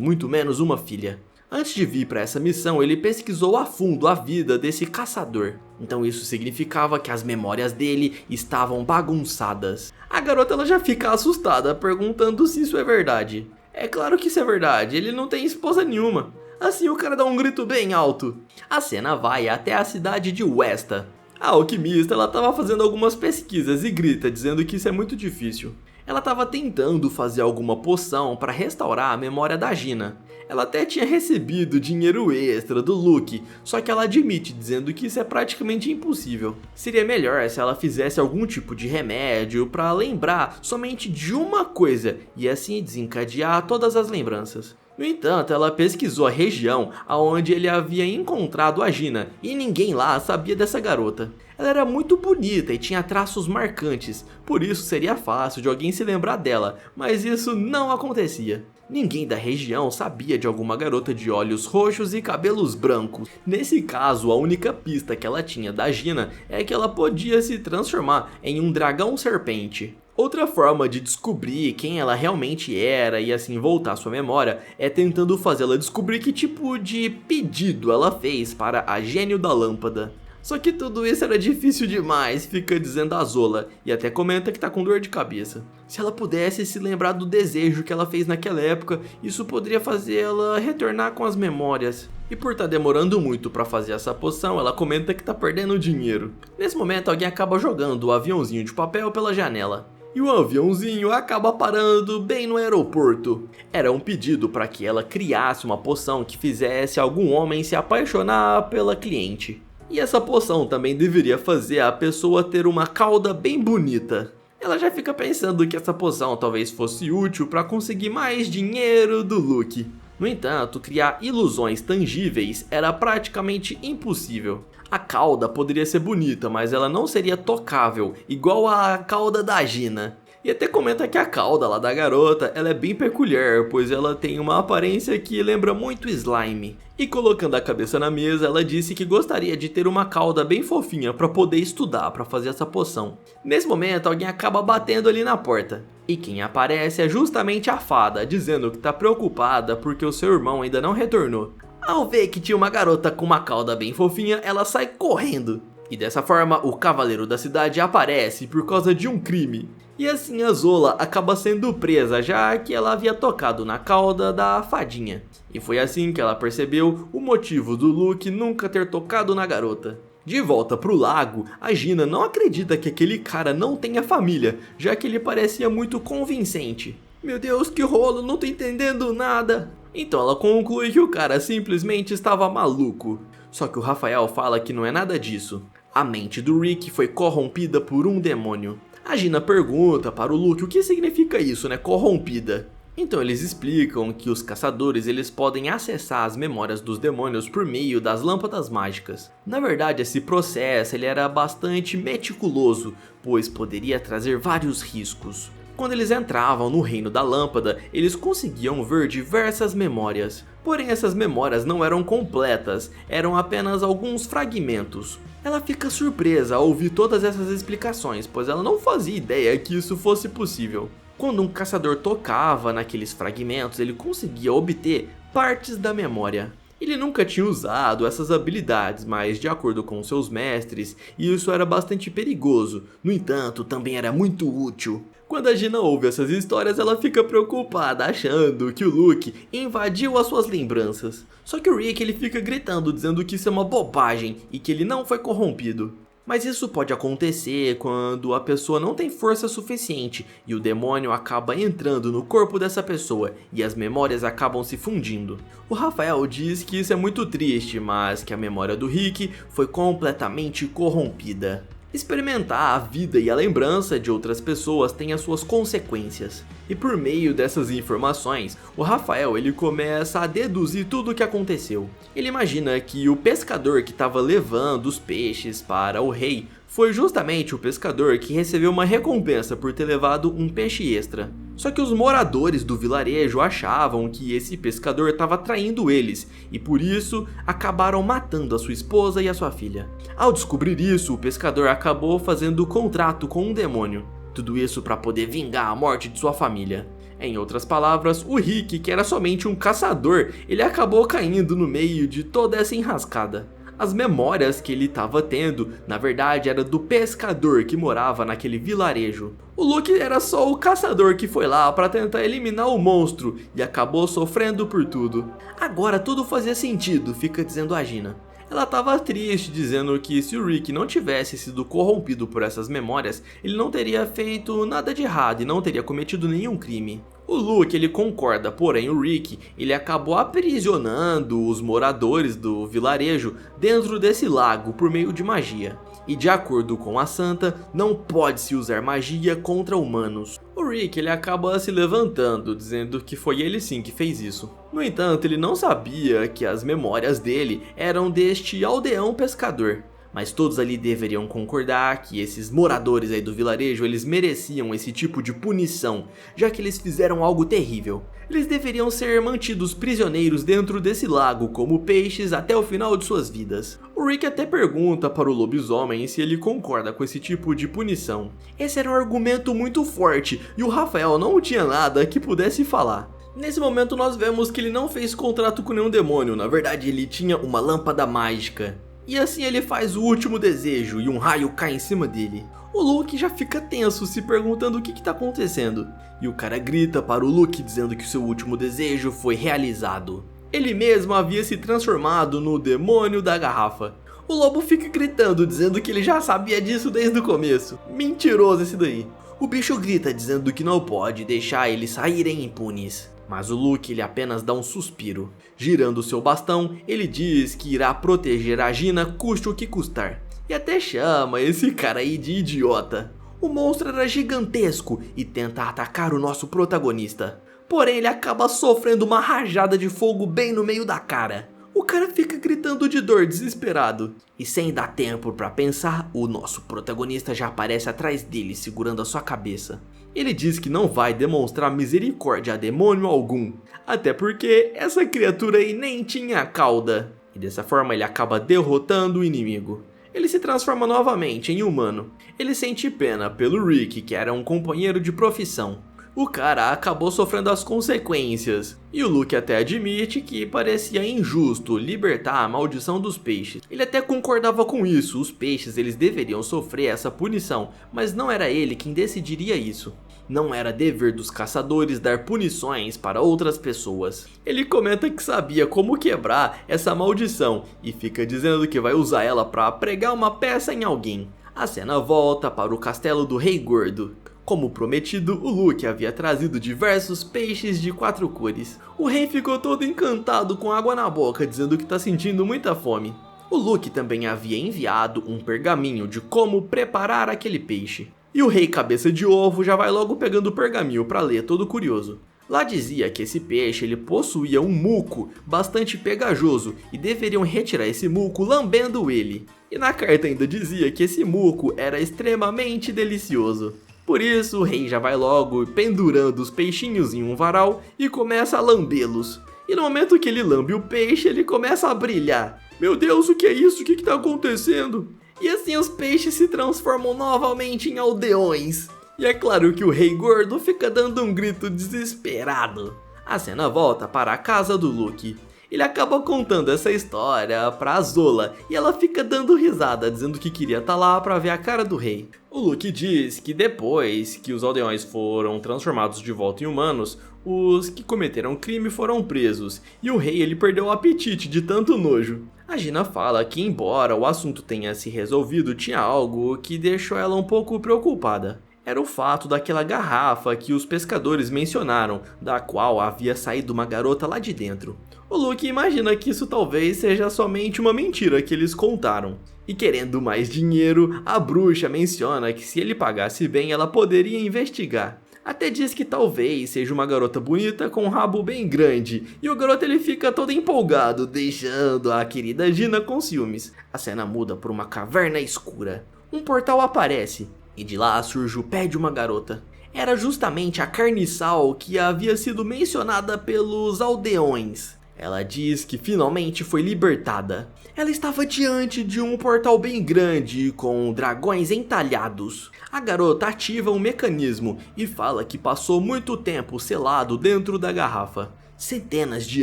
A: muito menos uma filha. Antes de vir para essa missão, ele pesquisou a fundo a vida desse caçador. Então isso significava que as memórias dele estavam bagunçadas. A garota ela já fica assustada, perguntando se isso é verdade. É claro que isso é verdade, ele não tem esposa nenhuma. Assim o cara dá um grito bem alto. A cena vai até a cidade de Westa. A alquimista ela estava fazendo algumas pesquisas e grita dizendo que isso é muito difícil. Ela estava tentando fazer alguma poção para restaurar a memória da Gina. Ela até tinha recebido dinheiro extra do Luke, só que ela admite dizendo que isso é praticamente impossível. Seria melhor se ela fizesse algum tipo de remédio para lembrar somente de uma coisa e assim desencadear todas as lembranças. No entanto, ela pesquisou a região onde ele havia encontrado a Gina e ninguém lá sabia dessa garota. Ela era muito bonita e tinha traços marcantes, por isso seria fácil de alguém se lembrar dela, mas isso não acontecia. Ninguém da região sabia de alguma garota de olhos roxos e cabelos brancos. Nesse caso, a única pista que ela tinha da Gina é que ela podia se transformar em um dragão serpente. Outra forma de descobrir quem ela realmente era e assim voltar à sua memória é tentando fazê-la descobrir que tipo de pedido ela fez para a gênio da lâmpada. Só que tudo isso era difícil demais, fica dizendo a Zola, e até comenta que tá com dor de cabeça. Se ela pudesse se lembrar do desejo que ela fez naquela época, isso poderia fazer ela retornar com as memórias. E por estar demorando muito para fazer essa poção, ela comenta que tá perdendo dinheiro. Nesse momento alguém acaba jogando o aviãozinho de papel pela janela. E o aviãozinho acaba parando bem no aeroporto. Era um pedido para que ela criasse uma poção que fizesse algum homem se apaixonar pela cliente. E essa poção também deveria fazer a pessoa ter uma cauda bem bonita. Ela já fica pensando que essa poção talvez fosse útil para conseguir mais dinheiro do Luke. No entanto, criar ilusões tangíveis era praticamente impossível. A cauda poderia ser bonita, mas ela não seria tocável, igual a cauda da Gina. E até comenta que a cauda lá da garota ela é bem peculiar, pois ela tem uma aparência que lembra muito slime. E colocando a cabeça na mesa, ela disse que gostaria de ter uma cauda bem fofinha para poder estudar para fazer essa poção. Nesse momento, alguém acaba batendo ali na porta. E quem aparece é justamente a fada, dizendo que está preocupada porque o seu irmão ainda não retornou. Ao ver que tinha uma garota com uma cauda bem fofinha, ela sai correndo. E dessa forma, o cavaleiro da cidade aparece por causa de um crime. E assim a Zola acaba sendo presa, já que ela havia tocado na cauda da fadinha. E foi assim que ela percebeu o motivo do Luke nunca ter tocado na garota. De volta pro lago, a Gina não acredita que aquele cara não tenha família, já que ele parecia muito convincente. Meu Deus, que rolo, não tô entendendo nada. Então ela conclui que o cara simplesmente estava maluco. Só que o Rafael fala que não é nada disso. A mente do Rick foi corrompida por um demônio. A Gina pergunta para o Luke o que significa isso, né, corrompida. Então eles explicam que os caçadores eles podem acessar as memórias dos demônios por meio das lâmpadas mágicas. Na verdade, esse processo ele era bastante meticuloso, pois poderia trazer vários riscos. Quando eles entravam no reino da lâmpada, eles conseguiam ver diversas memórias. Porém, essas memórias não eram completas, eram apenas alguns fragmentos. Ela fica surpresa ao ouvir todas essas explicações, pois ela não fazia ideia que isso fosse possível. Quando um caçador tocava naqueles fragmentos, ele conseguia obter partes da memória. Ele nunca tinha usado essas habilidades, mas de acordo com seus mestres, isso era bastante perigoso. No entanto, também era muito útil. Quando a Gina ouve essas histórias, ela fica preocupada, achando que o Luke invadiu as suas lembranças. Só que o Rick ele fica gritando, dizendo que isso é uma bobagem e que ele não foi corrompido. Mas isso pode acontecer quando a pessoa não tem força suficiente e o demônio acaba entrando no corpo dessa pessoa e as memórias acabam se fundindo. O Rafael diz que isso é muito triste, mas que a memória do Rick foi completamente corrompida. Experimentar a vida e a lembrança de outras pessoas tem as suas consequências. E por meio dessas informações, o Rafael ele começa a deduzir tudo o que aconteceu. Ele imagina que o pescador que estava levando os peixes para o rei foi justamente o pescador que recebeu uma recompensa por ter levado um peixe extra. Só que os moradores do vilarejo achavam que esse pescador estava traindo eles e por isso acabaram matando a sua esposa e a sua filha. Ao descobrir isso, o pescador acabou fazendo contrato com um demônio. Tudo isso para poder vingar a morte de sua família. Em outras palavras, o Rick, que era somente um caçador, ele acabou caindo no meio de toda essa enrascada. As memórias que ele estava tendo, na verdade, era do pescador que morava naquele vilarejo. O Luke era só o caçador que foi lá para tentar eliminar o monstro e acabou sofrendo por tudo. Agora tudo fazia sentido, fica dizendo a Gina. Ela estava triste, dizendo que se o Rick não tivesse sido corrompido por essas memórias, ele não teria feito nada de errado e não teria cometido nenhum crime. O Luke ele concorda, porém o Rick ele acabou aprisionando os moradores do vilarejo dentro desse lago por meio de magia. E de acordo com a Santa, não pode se usar magia contra humanos. O Rick ele acaba se levantando, dizendo que foi ele sim que fez isso. No entanto, ele não sabia que as memórias dele eram deste aldeão pescador. Mas todos ali deveriam concordar que esses moradores aí do vilarejo, eles mereciam esse tipo de punição, já que eles fizeram algo terrível. Eles deveriam ser mantidos prisioneiros dentro desse lago como peixes até o final de suas vidas. O Rick até pergunta para o lobisomem se ele concorda com esse tipo de punição. Esse era um argumento muito forte e o Rafael não tinha nada que pudesse falar. Nesse momento nós vemos que ele não fez contrato com nenhum demônio, na verdade ele tinha uma lâmpada mágica. E assim ele faz o último desejo e um raio cai em cima dele. O Luke já fica tenso, se perguntando o que está acontecendo. E o cara grita para o Luke dizendo que seu último desejo foi realizado. Ele mesmo havia se transformado no demônio da garrafa. O lobo fica gritando, dizendo que ele já sabia disso desde o começo. Mentiroso esse daí. O bicho grita dizendo que não pode deixar eles saírem impunes. Mas o Luke ele apenas dá um suspiro. Girando seu bastão, ele diz que irá proteger a Gina custe o que custar. E até chama esse cara aí de idiota. O monstro era gigantesco e tenta atacar o nosso protagonista. Porém ele acaba sofrendo uma rajada de fogo bem no meio da cara. O cara fica gritando de dor, desesperado. E sem dar tempo para pensar, o nosso protagonista já aparece atrás dele, segurando a sua cabeça. Ele diz que não vai demonstrar misericórdia a demônio algum, até porque essa criatura aí nem tinha cauda. E dessa forma ele acaba derrotando o inimigo. Ele se transforma novamente em humano. Ele sente pena pelo Rick, que era um companheiro de profissão. o cara acabou sofrendo as consequências. E o Luke até admite que parecia injusto libertar a maldição dos peixes. Ele até concordava com isso, os peixes eles deveriam sofrer essa punição, mas não era ele quem decidiria isso. Não era dever dos caçadores dar punições para outras pessoas. Ele comenta que sabia como quebrar essa maldição e fica dizendo que vai usar ela para pregar uma peça em alguém. A cena volta para o castelo do Rei Gordo. Como prometido, o Luke havia trazido diversos peixes de 4 cores. O rei ficou todo encantado com água na boca, dizendo que está sentindo muita fome. O Luke também havia enviado um pergaminho de como preparar aquele peixe. E o rei cabeça de ovo já vai logo pegando o pergaminho para ler, todo curioso. Lá dizia que esse peixe ele possuía um muco bastante pegajoso e deveriam retirar esse muco lambendo ele. E na carta ainda dizia que esse muco era extremamente delicioso. Por isso, o rei já vai logo pendurando os peixinhos em um varal e começa a lambê-los. E no momento que ele lambe o peixe, ele começa a brilhar. Meu Deus, o que é isso? O que está acontecendo? E assim os peixes se transformam novamente em aldeões. E é claro que o Rei Gordo fica dando um grito desesperado. A cena volta para a casa do Luke. Ele acaba contando essa história pra Zola e ela fica dando risada, dizendo que queria estar lá pra ver a cara do rei. O Luke diz que depois que os aldeões foram transformados de volta em humanos, os que cometeram crime foram presos e o rei ele perdeu o apetite de tanto nojo. A Gina fala que embora o assunto tenha se resolvido, tinha algo que deixou ela um pouco preocupada. Era o fato daquela garrafa que os pescadores mencionaram, da qual havia saído uma garota lá de dentro. O Luke imagina que isso talvez seja somente uma mentira que eles contaram. E querendo mais dinheiro, a bruxa menciona que se ele pagasse bem ela poderia investigar. Até diz que talvez seja uma garota bonita com um rabo bem grande, e o garoto ele fica todo empolgado, deixando a querida Gina com ciúmes. A cena muda por uma caverna escura. Um portal aparece, e de lá surge o pé de uma garota. Era justamente a carniçal que havia sido mencionada pelos aldeões. Ela diz que finalmente foi libertada. Ela estava diante de um portal bem grande com dragões entalhados. A garota ativa um mecanismo e fala que passou muito tempo selado dentro da garrafa. Centenas de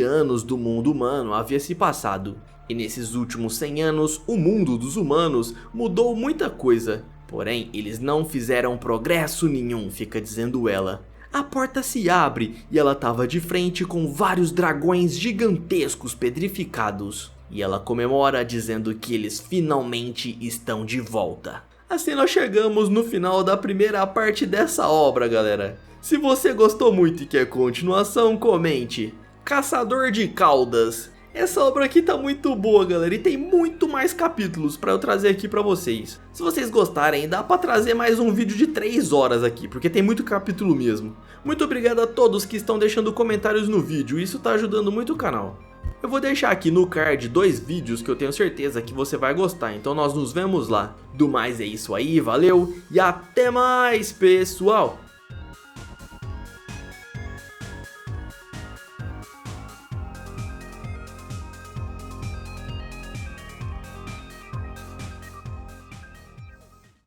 A: anos do mundo humano havia se passado. E nesses últimos 100 anos, o mundo dos humanos mudou muita coisa. Porém, eles não fizeram progresso nenhum, fica dizendo ela. A porta se abre e ela estava de frente com vários dragões gigantescos petrificados. E ela comemora dizendo que eles finalmente estão de volta. Assim nós chegamos no final da primeira parte dessa obra, galera. Se você gostou muito e quer continuação, comente. Caçador de Caudas. Essa obra aqui tá muito boa, galera, e tem muito mais capítulos pra eu trazer aqui pra vocês. Se vocês gostarem, dá pra trazer mais um vídeo de 3 horas aqui, porque tem muito capítulo mesmo. Muito obrigado a todos que estão deixando comentários no vídeo, isso tá ajudando muito o canal. Eu vou deixar aqui no card 2 vídeos que eu tenho certeza que você vai gostar, então nós nos vemos lá. Do mais é isso aí, valeu e até mais, pessoal!